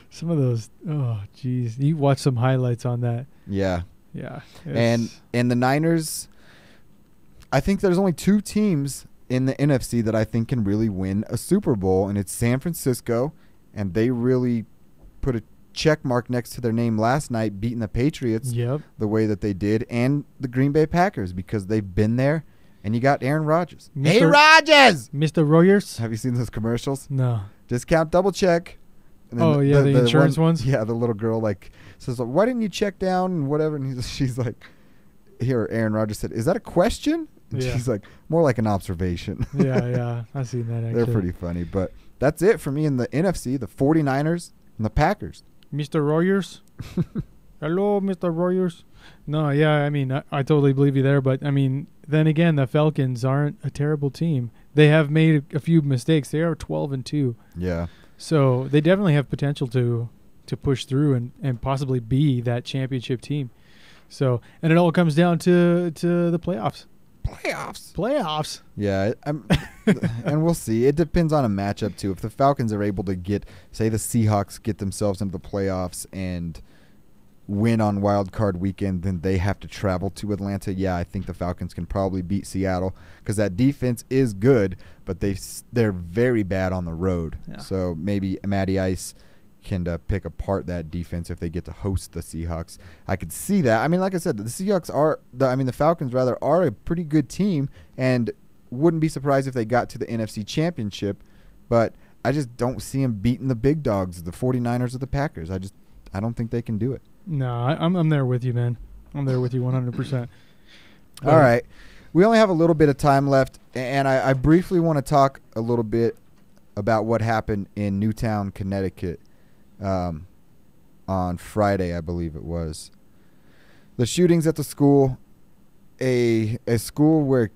Some of those, oh, jeez. You watch some highlights on that. Yeah. Yeah. And the Niners, I think there's only 2 teams in the NFC that I think can really win a Super Bowl, and it's San Francisco, and they really put a check mark next to their name last night, beating the Patriots the way that they did, and the Green Bay Packers, because they've been there, and you got Aaron Rodgers. Hey, Rodgers! Mr. Rogers? Have you seen those commercials? No. Discount double check. And then the insurance ones? Yeah, the little girl says, why didn't you check down and whatever? And she's like, here, Aaron Rodgers said, is that a question? And she's like, more like an observation. Yeah, I've seen that actually. They're pretty funny, but that's it for me in the NFC, the 49ers and the Packers. Mr. Rogers? Hello, Mr. Rogers. No, yeah, I mean, I totally believe you there, but, I mean, then again, the Falcons aren't a terrible team. They have made a few mistakes. They are 12-2. Yeah. So they definitely have potential to push through and possibly be that championship team. So, and it all comes down to the playoffs. Playoffs. Yeah, and we'll see. It depends on a matchup, too. If the Falcons are able to say the Seahawks get themselves into the playoffs and win on Wild Card weekend, then they have to travel to Atlanta. Yeah, I think the Falcons can probably beat Seattle because that defense is good, but they're very bad on the road. Yeah. So maybe Matty Ice can pick apart that defense if they get to host the Seahawks. I could see that. I mean, like I said, the Seahawks the Falcons rather are a pretty good team, and wouldn't be surprised if they got to the NFC Championship, but I just don't see them beating the big dogs, the 49ers or the Packers. I don't think they can do it. No, I'm there with you, man. I'm there with you 100%. All right. We only have a little bit of time left, and I briefly want to talk a little bit about what happened in Newtown, Connecticut on Friday, I believe it was. The shootings at the school, a school where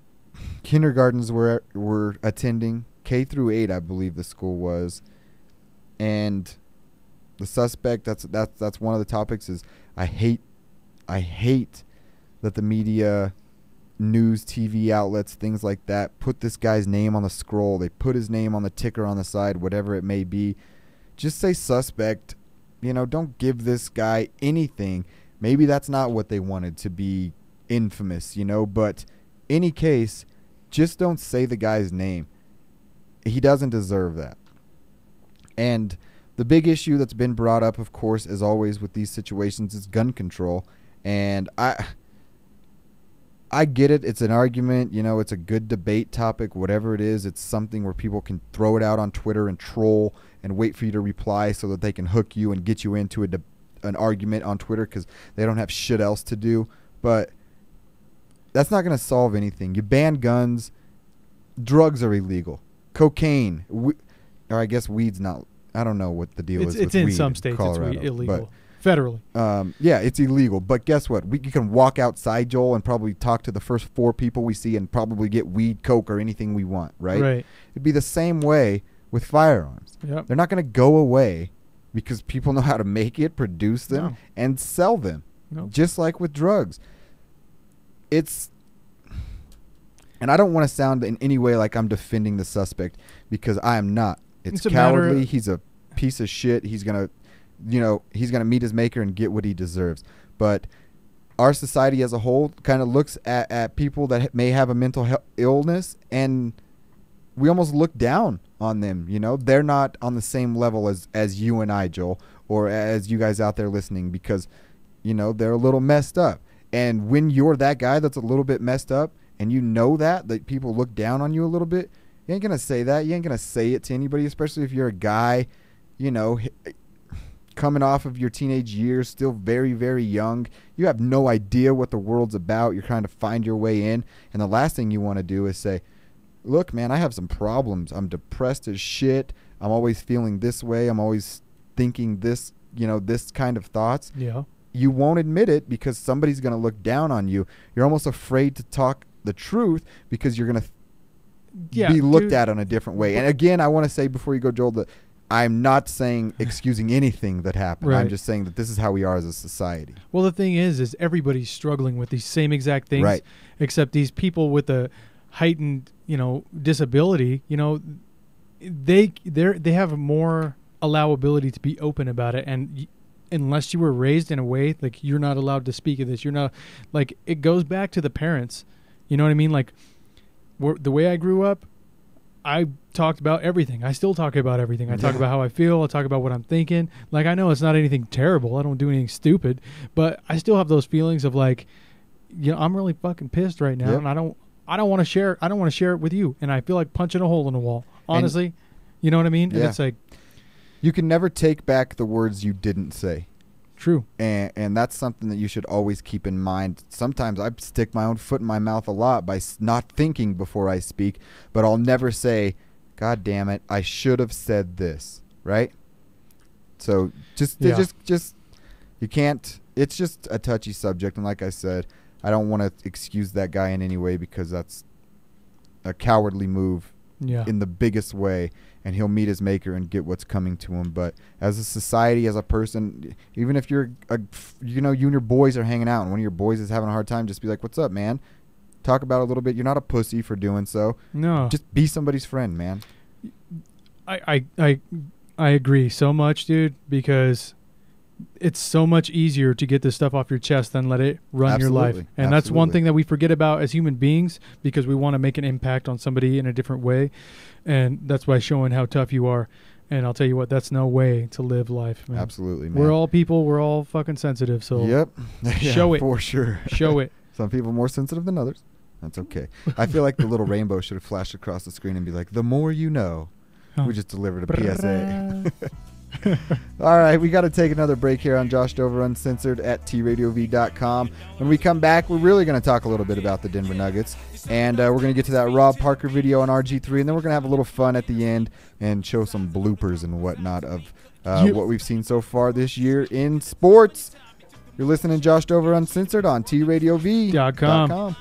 kindergartens were attending, K through 8, I believe the school was, and the suspect, that's one of the topics, is I hate that the media, news, TV outlets, things like that, put this guy's name on the scroll. They put his name on the ticker on the side, whatever it may be. Just say suspect. Don't give this guy anything. Maybe that's not what they wanted, to be infamous, but any case, just don't say the guy's name. He doesn't deserve that. And the big issue that's been brought up, of course, as always with these situations, is gun control. And I get it. It's an argument. It's a good debate topic, whatever it is. It's something where people can throw it out on Twitter and troll and wait for you to reply so that they can hook you and get you into an argument on Twitter because they don't have shit else to do. But that's not going to solve anything. You ban guns. Drugs are illegal. Cocaine. Or I guess weed's not. I don't know what the deal is with weed. It's in some states. Colorado, it's illegal. Federally. Yeah, it's illegal. But guess what? You can walk outside, Joel, and probably talk to the first 4 people we see and probably get weed, coke, or anything we want, right? Right. It'd be the same way with firearms. Yep. They're not going to go away because people know how to make it, produce them, and sell them. Nope. Just like with drugs. And I don't want to sound in any way like I'm defending the suspect because I am not. It's cowardly. He's a piece of shit. He's going to meet his maker and get what he deserves. But our society as a whole kind of looks at people that may have a mental illness, and we almost look down on them. They're not on the same level as you and I, Joel, or as you guys out there listening, because, they're a little messed up. And when you're that guy that's a little bit messed up, and that people look down on you a little bit, you ain't going to say that. You ain't going to say it to anybody, especially if you're a guy, coming off of your teenage years, still very, very young. You have no idea what the world's about. You're trying to find your way in. And the last thing you want to do is say, look, man, I have some problems. I'm depressed as shit. I'm always feeling this way. I'm always thinking this, this kind of thoughts. Yeah. You won't admit it because somebody's going to look down on you. You're almost afraid to talk the truth because you're going to be looked at on a different way. And again, I want to say before you go, Joel, that I'm not saying excusing anything that happened. Right. I'm just saying that this is how we are as a society. Well, the thing is everybody's struggling with these same exact things, Right. except these people with a heightened, disability, they have more allowability to be open about it. And unless you were raised in a way like you're not allowed to speak of this, you're not, like, it goes back to the parents. You know what I mean? Like, the way I grew up, I talked about everything. I still talk about everything. I talk about how I feel. I talk about what I'm thinking. Like, I know it's not anything terrible. I don't do anything stupid, but I still have those feelings of like, I'm really fucking pissed right now, and I don't want to share. I don't want to share it with you, and I feel like punching a hole in the wall. Honestly, you know what I mean? And it's like, you can never take back the words you didn't say. True. And that's something that you should always keep in mind. Sometimes I stick my own foot in my mouth a lot by not thinking before I speak, but I'll never say, God damn it, I should have said this, right? So just you can't, it's just a touchy subject. And like I said, I don't want to excuse that guy in any way because that's a cowardly move in the biggest way. And he'll meet his maker and get what's coming to him. But as a society, as a person, even if you're, you and your boys are hanging out and one of your boys is having a hard time, just be like, what's up, man? Talk about it a little bit. You're not a pussy for doing so. No. Just be somebody's friend, man. I agree so much, dude, because it's so much easier to get this stuff off your chest than let it run your life. And that's one thing that we forget about as human beings because we want to make an impact on somebody in a different way. And that's by showing how tough you are. And I'll tell you what, that's no way to live life, man. Absolutely, man. We're all people. We're all fucking sensitive. So show it. For sure. Show it. Some people more sensitive than others. That's okay. I feel like the little rainbow should have flashed across the screen and be like, the more you know. We just delivered a PSA. All right, we got to take another break here on Josh Dover Uncensored at TradioV.com. When we come back, we're really going to talk a little bit about the Denver Nuggets, and we're going to get to that Rob Parker video on RG3, and then we're going to have a little fun at the end and show some bloopers and whatnot of what we've seen so far this year in sports. You're listening to Josh Dover Uncensored on TradioV.com.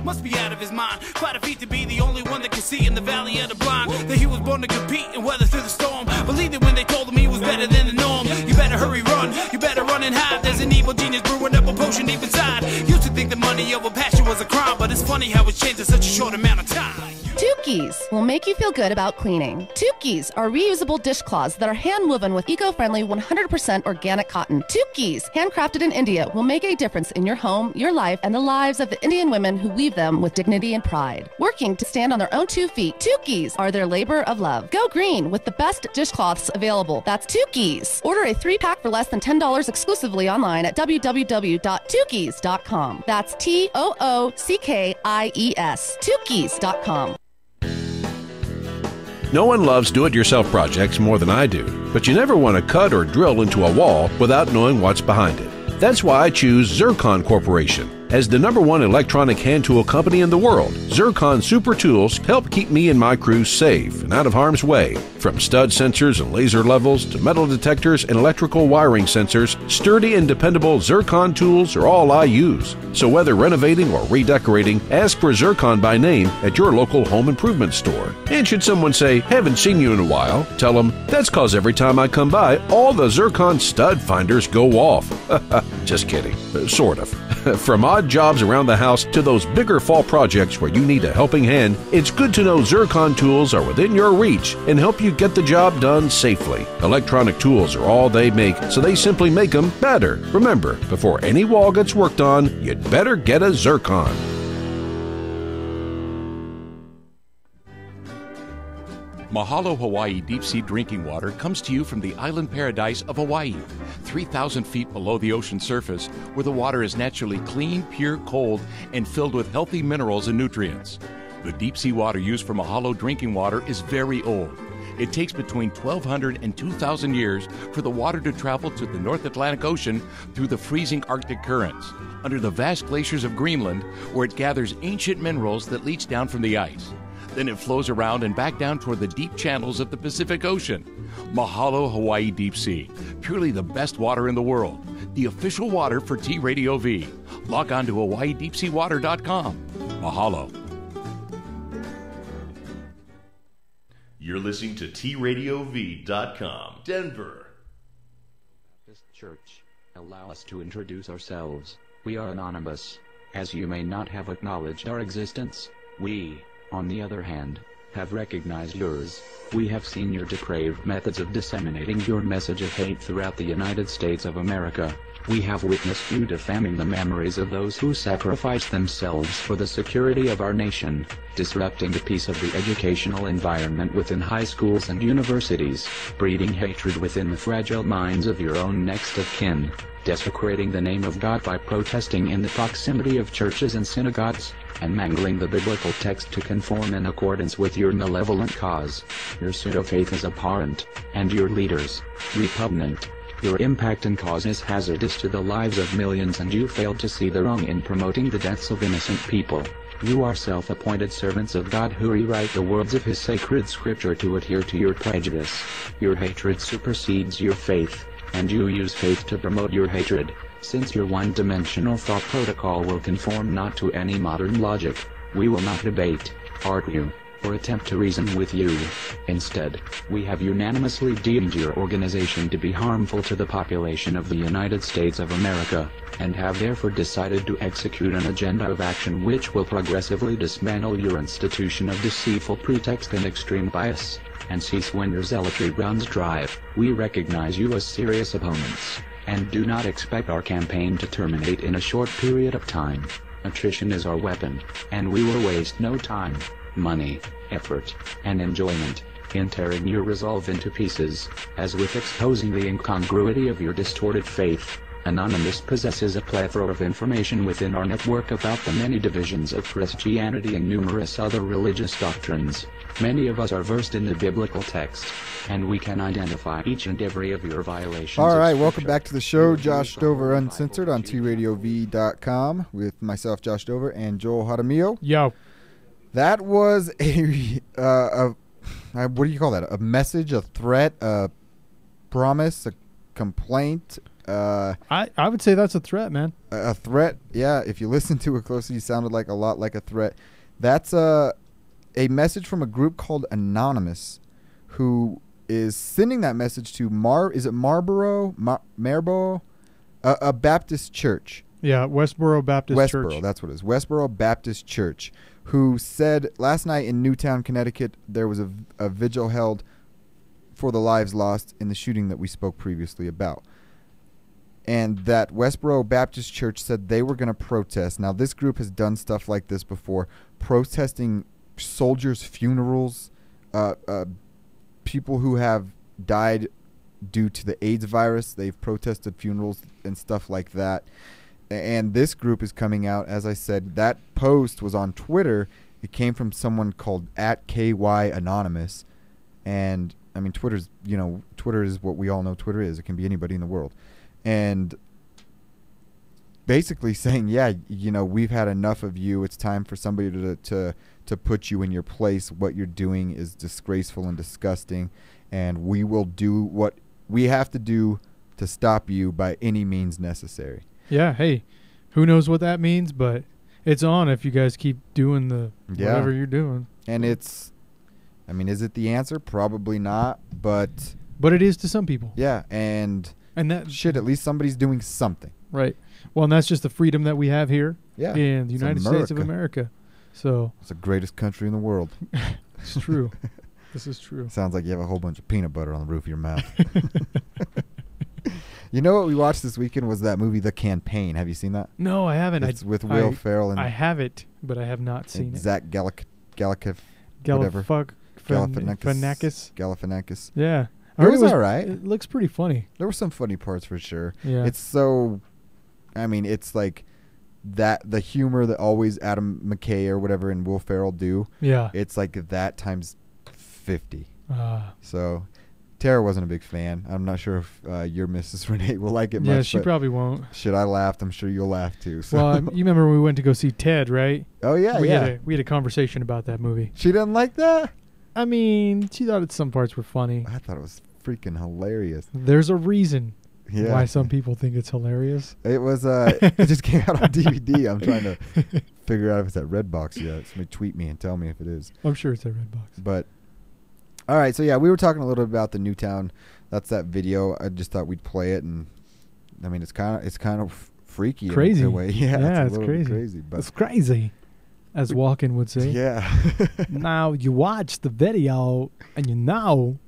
Must be out of his mind. Quite a feat to be the only one that can see in the valley of the blind. That he was born to compete and weather through the storm. Believed it when they told him he was better than the norm. You better hurry, run. You better run and hide. There's an evil genius brewing up a potion deep inside. Used to think the money over passion was a crime, but it's funny how it's changed in such a short amount of time. Tukis will make you feel good about cleaning. Tukis are reusable dishcloths that are hand-woven with eco-friendly 100% organic cotton. Tukis, handcrafted in India, will make a difference in your home, your life, and the lives of the Indian women who weave them with dignity and pride. Working to stand on their own 2 feet, Tukis are their labor of love. Go green with the best dishcloths available. That's Tukis. Order a 3-pack for less than $10 exclusively online at www.tukis.com. That's TOOCKIES. Tukis.com. No one loves do-it-yourself projects more than I do, but you never want to cut or drill into a wall without knowing what's behind it. That's why I choose Zircon Corporation. As the #1 electronic hand tool company in the world, Zircon Super Tools help keep me and my crew safe and out of harm's way. From stud sensors and laser levels to metal detectors and electrical wiring sensors, sturdy and dependable Zircon tools are all I use. So whether renovating or redecorating, ask for Zircon by name at your local home improvement store. And should someone say, haven't seen you in a while, tell them, that's cause every time I come by, all the Zircon stud finders go off. Just kidding. Sort of. From odd jobs around the house to those bigger fall projects where you need a helping hand, it's good to know Zircon tools are within your reach and help you get the job done safely. Electronic tools are all they make, so they simply make them better. Remember, before any wall gets worked on, you'd better get a Zircon. Mahalo Hawaii deep sea drinking water comes to you from the island paradise of Hawaii, 3,000 feet below the ocean surface, where the water is naturally clean, pure, cold, and filled with healthy minerals and nutrients. The deep sea water used for Mahalo drinking water is very old. It takes between 1,200 and 2,000 years for the water to travel to the North Atlantic Ocean through the freezing Arctic currents, under the vast glaciers of Greenland, where it gathers ancient minerals that leach down from the ice. Then it flows around and back down toward the deep channels of the Pacific Ocean. Mahalo Hawaii Deep Sea, purely the best water in the world. The official water for TradioV. Log on to HawaiiDeepSeaWater.com. Mahalo. You're listening to TradioV.com, Denver. This church. Allow us to introduce ourselves. We are anonymous. As you may not have acknowledged our existence, we, on the other hand, have recognized yours. We have seen your depraved methods of disseminating your message of hate throughout the United States of America. We have witnessed you defaming the memories of those who sacrificed themselves for the security of our nation, disrupting the peace of the educational environment within high schools and universities, breeding hatred within the fragile minds of your own next of kin, desecrating the name of God by protesting in the proximity of churches and synagogues, and mangling the biblical text to conform in accordance with your malevolent cause. Your pseudo-faith is abhorrent, and your leaders, repugnant. Your impact and cause is hazardous to the lives of millions, and you failed to see the wrong in promoting the deaths of innocent people. You are self-appointed servants of God who rewrite the words of His sacred scripture to adhere to your prejudice. Your hatred supersedes your faith, and you use faith to promote your hatred. Since your one-dimensional thought protocol will conform not to any modern logic, we will not debate, argue, or attempt to reason with you. Instead, we have unanimously deemed your organization to be harmful to the population of the United States of America, and have therefore decided to execute an agenda of action which will progressively dismantle your institution of deceitful pretext and extreme bias, and cease when your zealotry runs dry. We recognize you as serious opponents, and do not expect our campaign to terminate in a short period of time. Attrition is our weapon, and we will waste no time, money, effort, and enjoyment in tearing your resolve into pieces. As with exposing the incongruity of your distorted faith, Anonymous possesses a plethora of information within our network about the many divisions of Christianity and numerous other religious doctrines. Many of us are versed in the biblical text, and we can identify each and every of your violations. All right, welcome back to the show. Josh Dover Uncensored on TradioV.com with myself, Josh Dover, and Joel Jaramillo. Yo. That was what do you call that? A message, a threat, a promise, a complaint. I would say that's a threat, man. A threat, yeah. If you listen to it closely, it sounded like a lot like a threat. That's a message from a group called Anonymous, who is sending that message to Marlboro, a Baptist church. Yeah, Westboro Baptist Church. Westboro, that's what it is. Westboro Baptist Church, who said last night in Newtown, Connecticut, there was a vigil held for the lives lost in the shooting that we spoke previously about. And that Westboro Baptist Church said they were going to protest. Now, this group has done stuff like this before, protesting soldiers' funerals, people who have died due to the AIDS virus. They've protested funerals and stuff like that. And this group is coming out, as I said, that post was on Twitter. It came from someone called @KYAnonymous. And, I mean, Twitter is what we all know Twitter is. It can be anybody in the world. And basically saying, yeah, we've had enough of you. It's time for somebody to put you in your place. What you're doing is disgraceful and disgusting. And we will do what we have to do to stop you by any means necessary. Yeah, hey, who knows what that means, but it's on if you guys keep doing whatever you're doing. And is it the answer? Probably not, but it is to some people. Yeah, and that shit, at least somebody's doing something. Right. Well, and that's just the freedom that we have here in the United States of America. So it's the greatest country in the world. It's true. This is true. Sounds like you have a whole bunch of peanut butter on the roof of your mouth. You know what we watched this weekend was that movie, The Campaign. Have you seen that? No, I haven't. It's with Will Ferrell and I have it, but I have not seen it. Zach Galifianakis. Yeah. It was all right. It looks pretty funny. There were some funny parts for sure. Yeah. It's like that, the humor that always Adam McKay or whatever and Will Ferrell do. Yeah. It's like that times 50. So Tara wasn't a big fan. I'm not sure if your Mrs. Renee will like it much. Yeah, she probably won't. Shit, I laughed. I'm sure you'll laugh too. So. Well, you remember when we went to go see Ted, right? Oh, yeah, We had a conversation about that movie. She didn't like that? I mean, she thought some parts were funny. I thought it was freaking hilarious. There's a reason Yeah. Why some people think it's hilarious. It was. It just came out on DVD. I'm trying to figure out if it's at Redbox yet. Somebody tweet me and tell me if it is. I'm sure it's at Redbox. But all right, so yeah, we were talking a little bit about the Newtown. That's that video. I just thought we'd play it, and I mean, it's kind of freaky, crazy. in a way. Yeah, it's crazy. But it's crazy, as Walken would say. Yeah. Now you watch the video and you know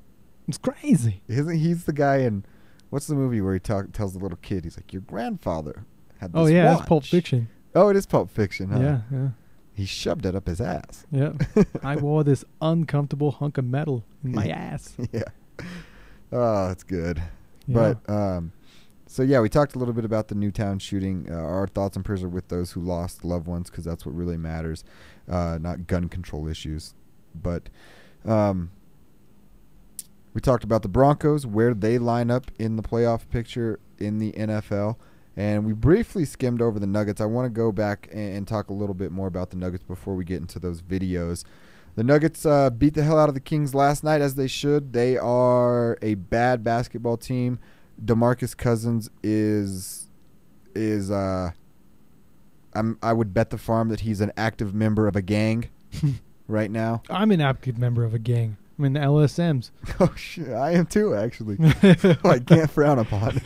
it's crazy. Isn't he's the guy in what's the movie where he tells the little kid, he's like, your grandfather had this Oh yeah, watch. that's Pulp Fiction. Oh, it is Pulp Fiction, huh? Yeah. He shoved it up his ass. Yeah. I wore this uncomfortable hunk of metal in my ass. Yeah. Oh, that's good. Yeah. But so yeah, we talked a little bit about the Newtown shooting. Our thoughts and prayers are with those who lost loved ones, because that's what really matters, not gun control issues. But we talked about the Broncos, where they line up in the playoff picture in the NFL. And we briefly skimmed over the Nuggets. I want to go back and talk a little bit more about the Nuggets before we get into those videos. The Nuggets beat the hell out of the Kings last night, as they should. They are a bad basketball team. DeMarcus Cousins I would bet the farm that he's an active member of a gang right now. I'm an active member of a gang. I'm in the LSMs. Oh shit, I am too, actually. I can't frown upon.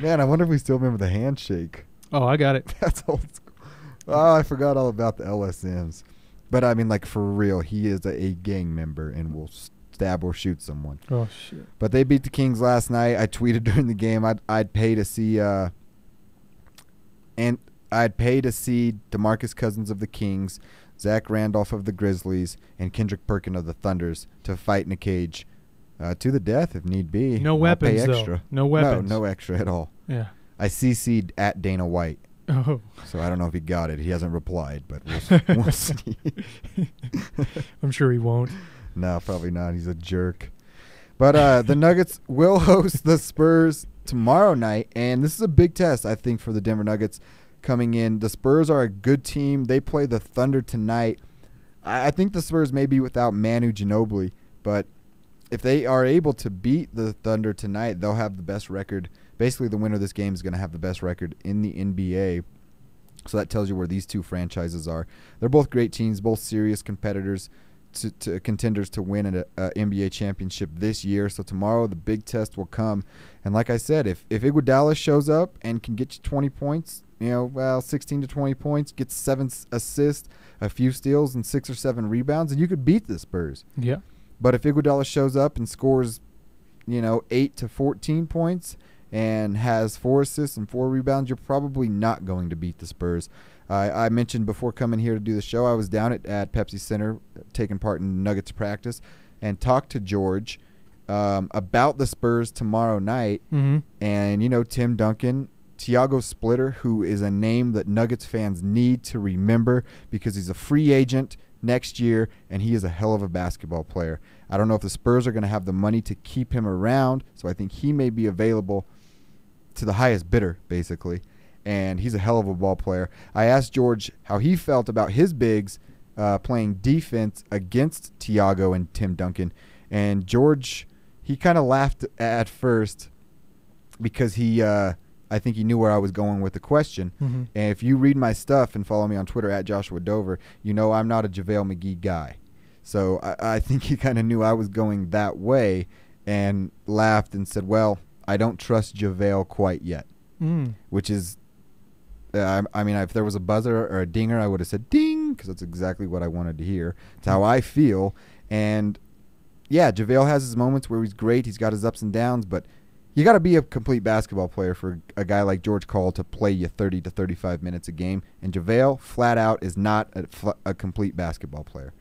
Man, I wonder if we still remember the handshake. Oh, I got it. That's old school. Oh, I forgot all about the LSMs. But I mean, like, for real, he is a gang member and will stab or shoot someone. Oh shit! But they beat the Kings last night. I tweeted during the game I'd pay to see DeMarcus Cousins of the Kings, Zach Randolph of the Grizzlies, and Kendrick Perkin of the Thunders to fight in a cage. To the death if need be. No weapons, though. No weapons. No extra at all. Yeah. I CC'd at Dana White. Oh. So I don't know if he got it. He hasn't replied, but we'll see. I'm sure he won't. No, probably not. He's a jerk. But the Nuggets will host the Spurs tomorrow night, and this is a big test, I think, for the Denver Nuggets coming in. The Spurs are a good team. They play the Thunder tonight. I think the Spurs may be without Manu Ginobili, but if they are able to beat the Thunder tonight, they'll have the best record. Basically, the winner of this game is going to have the best record in the NBA. So that tells you where these two franchises are. They're both great teams, both serious competitors, to contenders to win an NBA championship this year. So tomorrow the big test will come. And like I said, if Iguodala shows up and can get you 20 points, 16 to 20 points, gets 7 assists, a few steals, and 6 or 7 rebounds, and you could beat the Spurs. Yeah. But if Iguodala shows up and scores, 8 to 14 points and has 4 assists and 4 rebounds, you're probably not going to beat the Spurs. I mentioned before coming here to do the show, I was down at Pepsi Center taking part in Nuggets practice and talked to George about the Spurs tomorrow night. Mm-hmm. And, Tim Duncan, Tiago Splitter, who is a name that Nuggets fans need to remember because he's a free agent next year, and he is a hell of a basketball player. I don't know if the Spurs are going to have the money to keep him around, so I think he may be available to the highest bidder, basically, and he's a hell of a ball player. I asked George how he felt about his bigs playing defense against Tiago and Tim Duncan, and George, he kind of laughed at first because I think he knew where I was going with the question. Mm-hmm. And if you read my stuff and follow me on Twitter at Joshua Dover, I'm not a JaVale McGee guy. So I think he kind of knew I was going that way and laughed and said, well, I don't trust JaVale quite yet, which is, if there was a buzzer or a dinger, I would have said ding, because that's exactly what I wanted to hear. It's how I feel. And, yeah, JaVale has his moments where he's great. He's got his ups and downs, but you got to be a complete basketball player for a guy like George Call to play you 30 to 35 minutes a game. And JaVale, flat out, is not a complete basketball player.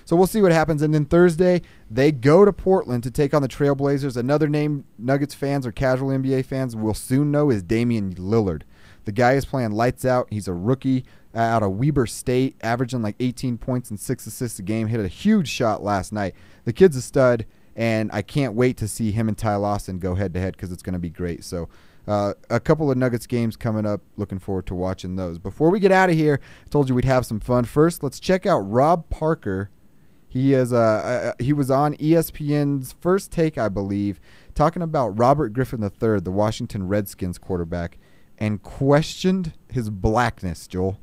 So we'll see what happens. And then Thursday, they go to Portland to take on the Trailblazers. Another name Nuggets fans or casual NBA fans will soon know is Damian Lillard. The guy is playing lights out. He's a rookie out of Weber State, averaging like 18 points and 6 assists a game. Hit a huge shot last night. The kid's a stud. And I can't wait to see him and Ty Lawson go head-to-head because it's going to be great. So a couple of Nuggets games coming up. Looking forward to watching those. Before we get out of here, I told you we'd have some fun. First, let's check out Rob Parker He is he was on ESPN's First Take, I believe, talking about Robert Griffin III, the Washington Redskins quarterback, and questioned his blackness, Joel.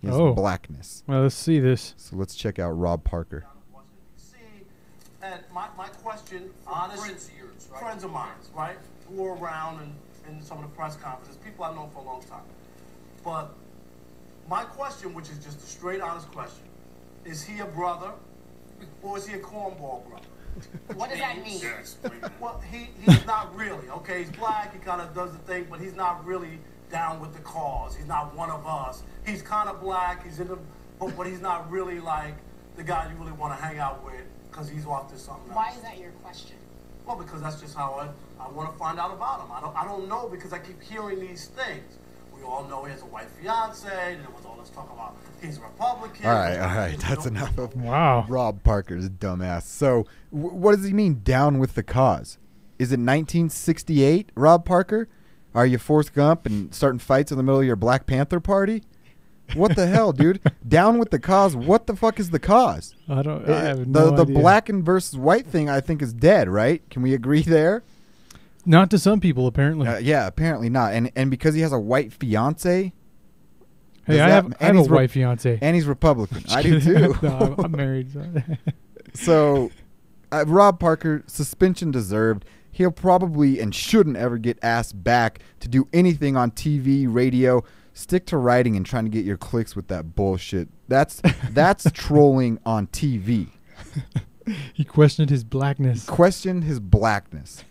His blackness. Well, let's see this. So let's check out Rob Parker. And my question, honest, friends of mine, right, who are around in some of the press conferences, people I've known for a long time. But my question, which is just a straight, honest question, is he a brother or is he a cornball brother? What does that mean? Well, he's not really, okay? He's black, he kind of does the thing, but he's not really down with the cause. He's not one of us. He's kind of black, he's in the, but he's not really like the guy you really want to hang out with because he's off to something else. Why is that your question? Well, because that's just how I want to find out about him. I don't know because I keep hearing these things. We all know he has a white fiance, and there was all this talk about he's a Republican. All right, that's enough of Wow. Rob Parker's dumbass. So what does he mean, down with the cause? Is it 1968, Rob Parker? Are you Forrest Gump and starting fights in the middle of your Black Panther party? What the hell, dude? Down with the cause. What the fuck is the cause? I have no The idea. black and versus white thing, I think, is dead, right? Can we agree there? Not to some people, apparently. Yeah, apparently not. And because he has a white fiance. Hey, I have a white fiance. And he's Republican. I do too. No, I'm married. So, Rob Parker, suspension deserved. He'll probably and shouldn't ever get asked back to do anything on TV, radio. Stick to writing and trying to get your clicks with that bullshit. That's trolling on TV. He questioned his blackness. Questioned his blackness.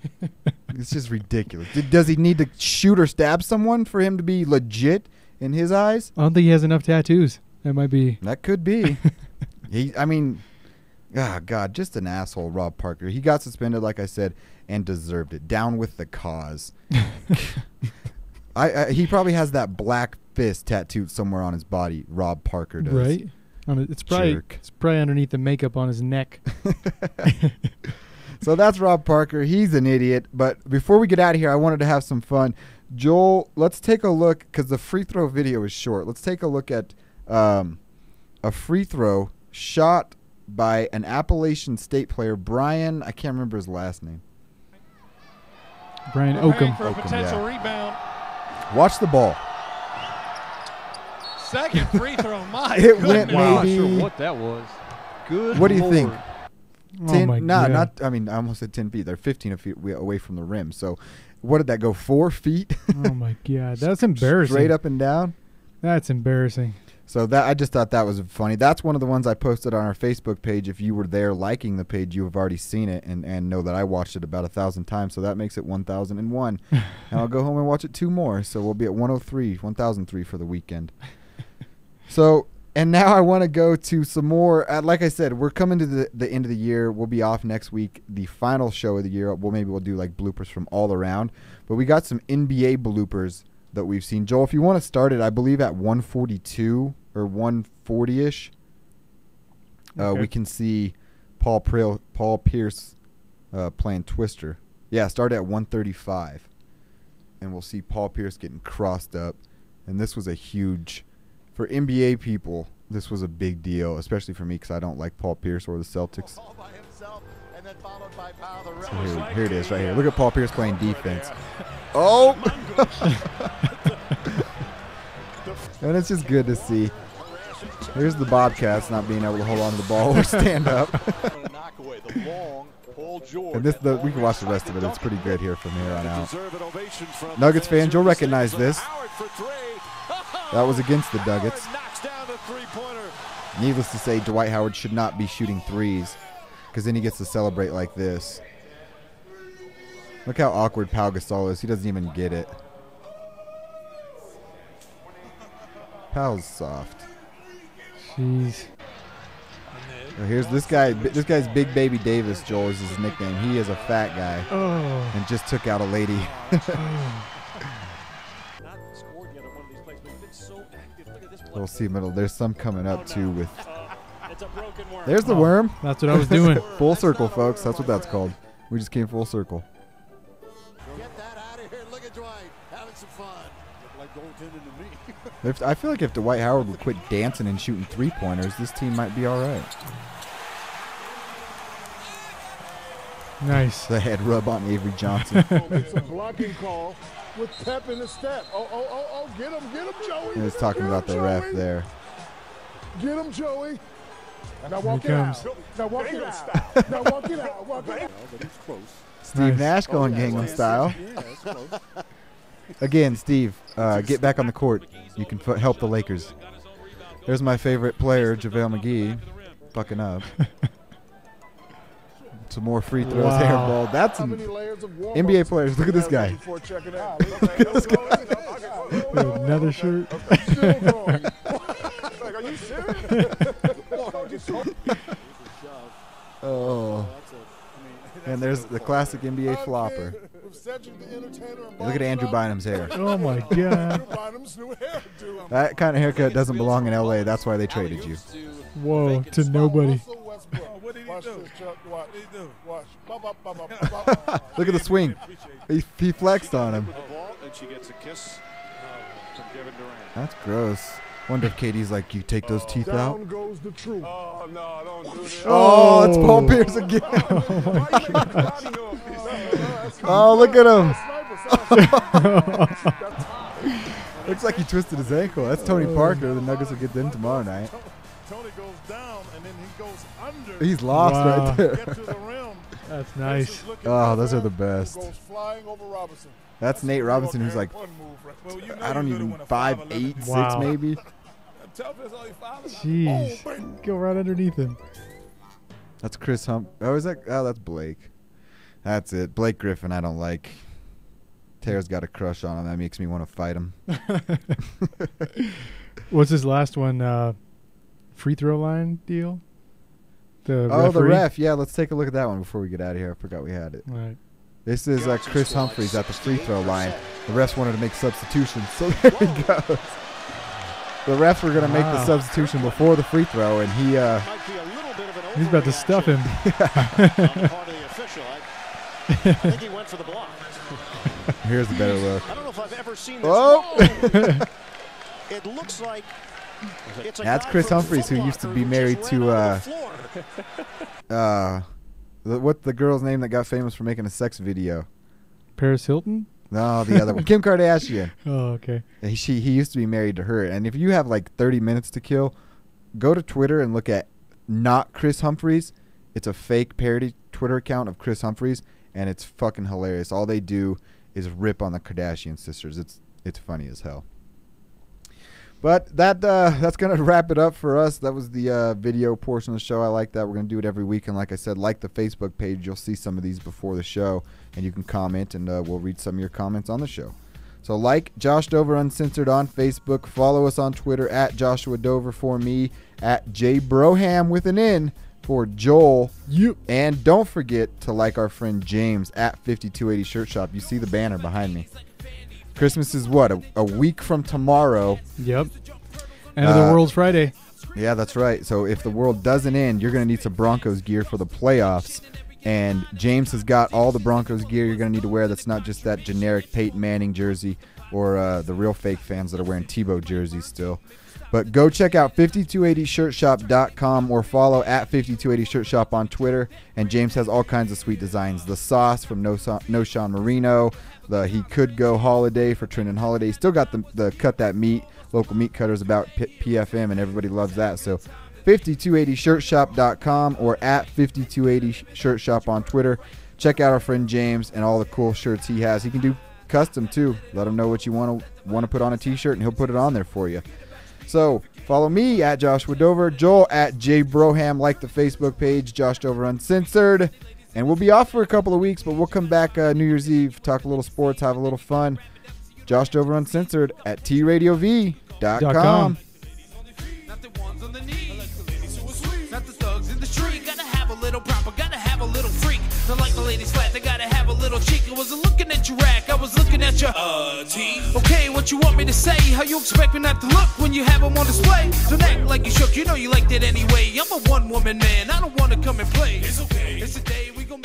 It's just ridiculous. Does he need to shoot or stab someone for him to be legit in his eyes? I don't think he has enough tattoos. That might be. That could be. God, just an asshole, Rob Parker. He got suspended, like I said, and deserved it. Down with the cause. He probably has that black fist tattooed somewhere on his body. Rob Parker does. Right. It's probably underneath the makeup on his neck. So that's Rob Parker. He's an idiot. But before we get out of here, I wanted to have some fun. Joel, let's take a look, because the free throw video is short. Let's take a look at a free throw shot by an Appalachian State player, Brian. I can't remember his last name. Brian Oakham. For a potential rebound. Watch the ball. Second free throw. My It goodness. went maybe. Not sure what that was. Good. What do you Lord. think? Oh my God. I almost said 10 feet. They're 15 feet away from the rim. So what did that go, 4 feet? Oh my God. That's embarrassing. Straight up and down? That's embarrassing. So I just thought that was funny. That's one of the ones I posted on our Facebook page. If you were there liking the page, you have already seen it and know that I watched it about 1,000 times. So that makes it 1,001. And I'll go home and watch it 2 more. So we'll be at 1,003 for the weekend. So, and now I want to go to some more. Like I said, we're coming to the end of the year. We'll be off next week, the final show of the year. Maybe we'll do like bloopers from all around. But we got some NBA bloopers that we've seen. Joel, if you want to start it, I believe at 142 or 140-ish, we can see Paul Pierce playing Twister. Yeah, start at 135. And we'll see Paul Pierce getting crossed up. And this was a huge, for NBA people, this was a big deal, especially for me because I don't like Paul Pierce or the Celtics. So here it is right here. Look at Paul Pierce playing defense. Oh! And it's just good to see. Here's the Bobcats not being able to hold on to the ball or stand up. And we can watch the rest of it. It's pretty good here from here on out. Nuggets fans, you'll recognize this. That was against the Nuggets. Needless to say, Dwight Howard should not be shooting threes because then he gets to celebrate like this. Look how awkward Pau Gasol is. He doesn't even get it. Pau's soft. Jeez. So here's this guy. This guy's Big Baby Davis, Joel, is his nickname. He is a fat guy and just took out a lady. We'll see middle. There's some coming up too with. There's the worm. That's what I was doing. Full circle, folks. That's what that's called. We just came full circle. Get that out of here. Look at Dwight having some fun. Like goaltending to me. I feel like if Dwight Howard would quit dancing and shooting 3-pointers, this team might be all right. Nice. The head rub on Avery Johnson. It's a blocking call with pep in the step. Oh, get him, Joey. He was talking about the ref there. Get him, Joey. And now Here walk he it comes. out. Now walk it out. Now walk it out. Walk it out. But he's close. Steve Nash going Gangnam style. Yeah, that's close. Again, Steve, get back on the court. You can help the Lakers. There's my favorite player, JaVale McGee, fucking up. Some more free throws, Wow. airball. That's some NBA players. Look at this guy. Look at this guy. Another shirt. Are you serious? Oh. And there's the classic NBA flopper. Look at Andrew Bynum's hair. Oh my God. That kind of haircut doesn't belong in LA. That's why they traded you. Whoa, to nobody. What did he do? Look at the swing. He flexed on him. And she gets a kiss from Kevin Durant. That's gross. Wonder if Katie's like, you take those teeth out? Down goes the truth. Oh, no, don't do this. Oh, it's Paul Pierce again. Oh, look at him. Looks like he twisted his ankle. That's Tony Parker. The Nuggets will get them tomorrow night. Tony goes down, and then he goes under. He's lost right there. Get to the rim. That's nice. Oh, those are the best. Goes flying over Robinson. That's Nate Robinson, who's like, I don't even 5'8", 6 maybe. Jeez. Go right underneath him. That's Chris Hump. Oh, is that? Oh, that's Blake. That's it. Blake Griffin, I don't like. Tara's got a crush on him. That makes me want to fight him. What's his last one? Free throw line deal? The ref. Yeah, let's take a look at that one before we get out of here. I forgot we had it. All right. This is Chris Humphries at the free throw line. The refs wanted to make substitutions, so there he goes. The refs were going to make the substitution before the free throw, and he's about to stuff him. I think he went for the block. Here's the better look. I don't know if I've ever seen this. Oh! It looks like it's a That's guy Chris from Humphries, who Foot used to Locker be who married just ran onto to what's the girl's name that got famous for making a sex video? Paris Hilton? No, the other one. Kim Kardashian. Oh, okay. He used to be married to her. And if you have like 30 minutes to kill, go to Twitter and look at not Chris Humphries. It's a fake parody Twitter account of Chris Humphries, and it's fucking hilarious. All they do is rip on the Kardashian sisters. It's funny as hell. But that's going to wrap it up for us. That was the video portion of the show. I like that. We're going to do it every week. And like I said, like the Facebook page. You'll see some of these before the show. And you can comment, and we'll read some of your comments on the show. So like Josh Dover Uncensored on Facebook. Follow us on Twitter at Joshua Dover for me. At J Broham with an N for Joel. And don't forget to like our friend James at 5280 Shirt Shop. You see the banner behind me. Christmas is what? A week from tomorrow. Yep. End of the world's Friday. Yeah, that's right. So if the world doesn't end, you're going to need some Broncos gear for the playoffs. And James has got all the Broncos gear you're going to need to wear. That's not just that generic Peyton Manning jersey or the real fake fans that are wearing Tebow jerseys still. But go check out 5280shirtshop.com or follow at 5280shirtshop on Twitter. And James has all kinds of sweet designs. The sauce from No Sean Marino. The He Could Go Holiday for Trenton Holiday. Still got the Cut That Meat, local meat cutters about PFM, and everybody loves that. So 5280shirtshop.com or at 5280shirtshop on Twitter. Check out our friend James and all the cool shirts he has. He can do custom too. Let him know what you want to put on a t-shirt, and he'll put it on there for you. So follow me at Joshua Dover, Joel at J Broham, like the Facebook page, Josh Dover Uncensored. And we'll be off for a couple of weeks, but we'll come back New Year's Eve, talk a little sports, have a little fun. Josh Dover Uncensored at TradioV.com. Not the ones on the knees, not the thugs in the street. Gotta have a little proper, gotta have a little freak. Not like the ladies flat, they gotta have a little cheek. I wasn't looking at your rack, I was looking at your teeth. Okay, what you want me to say? How you expect me not to look when you have them on display? Don't act like you shook, you know you liked it anyway. I'm a one-woman man, I don't wanna come and play. It's okay, it's a day we gon'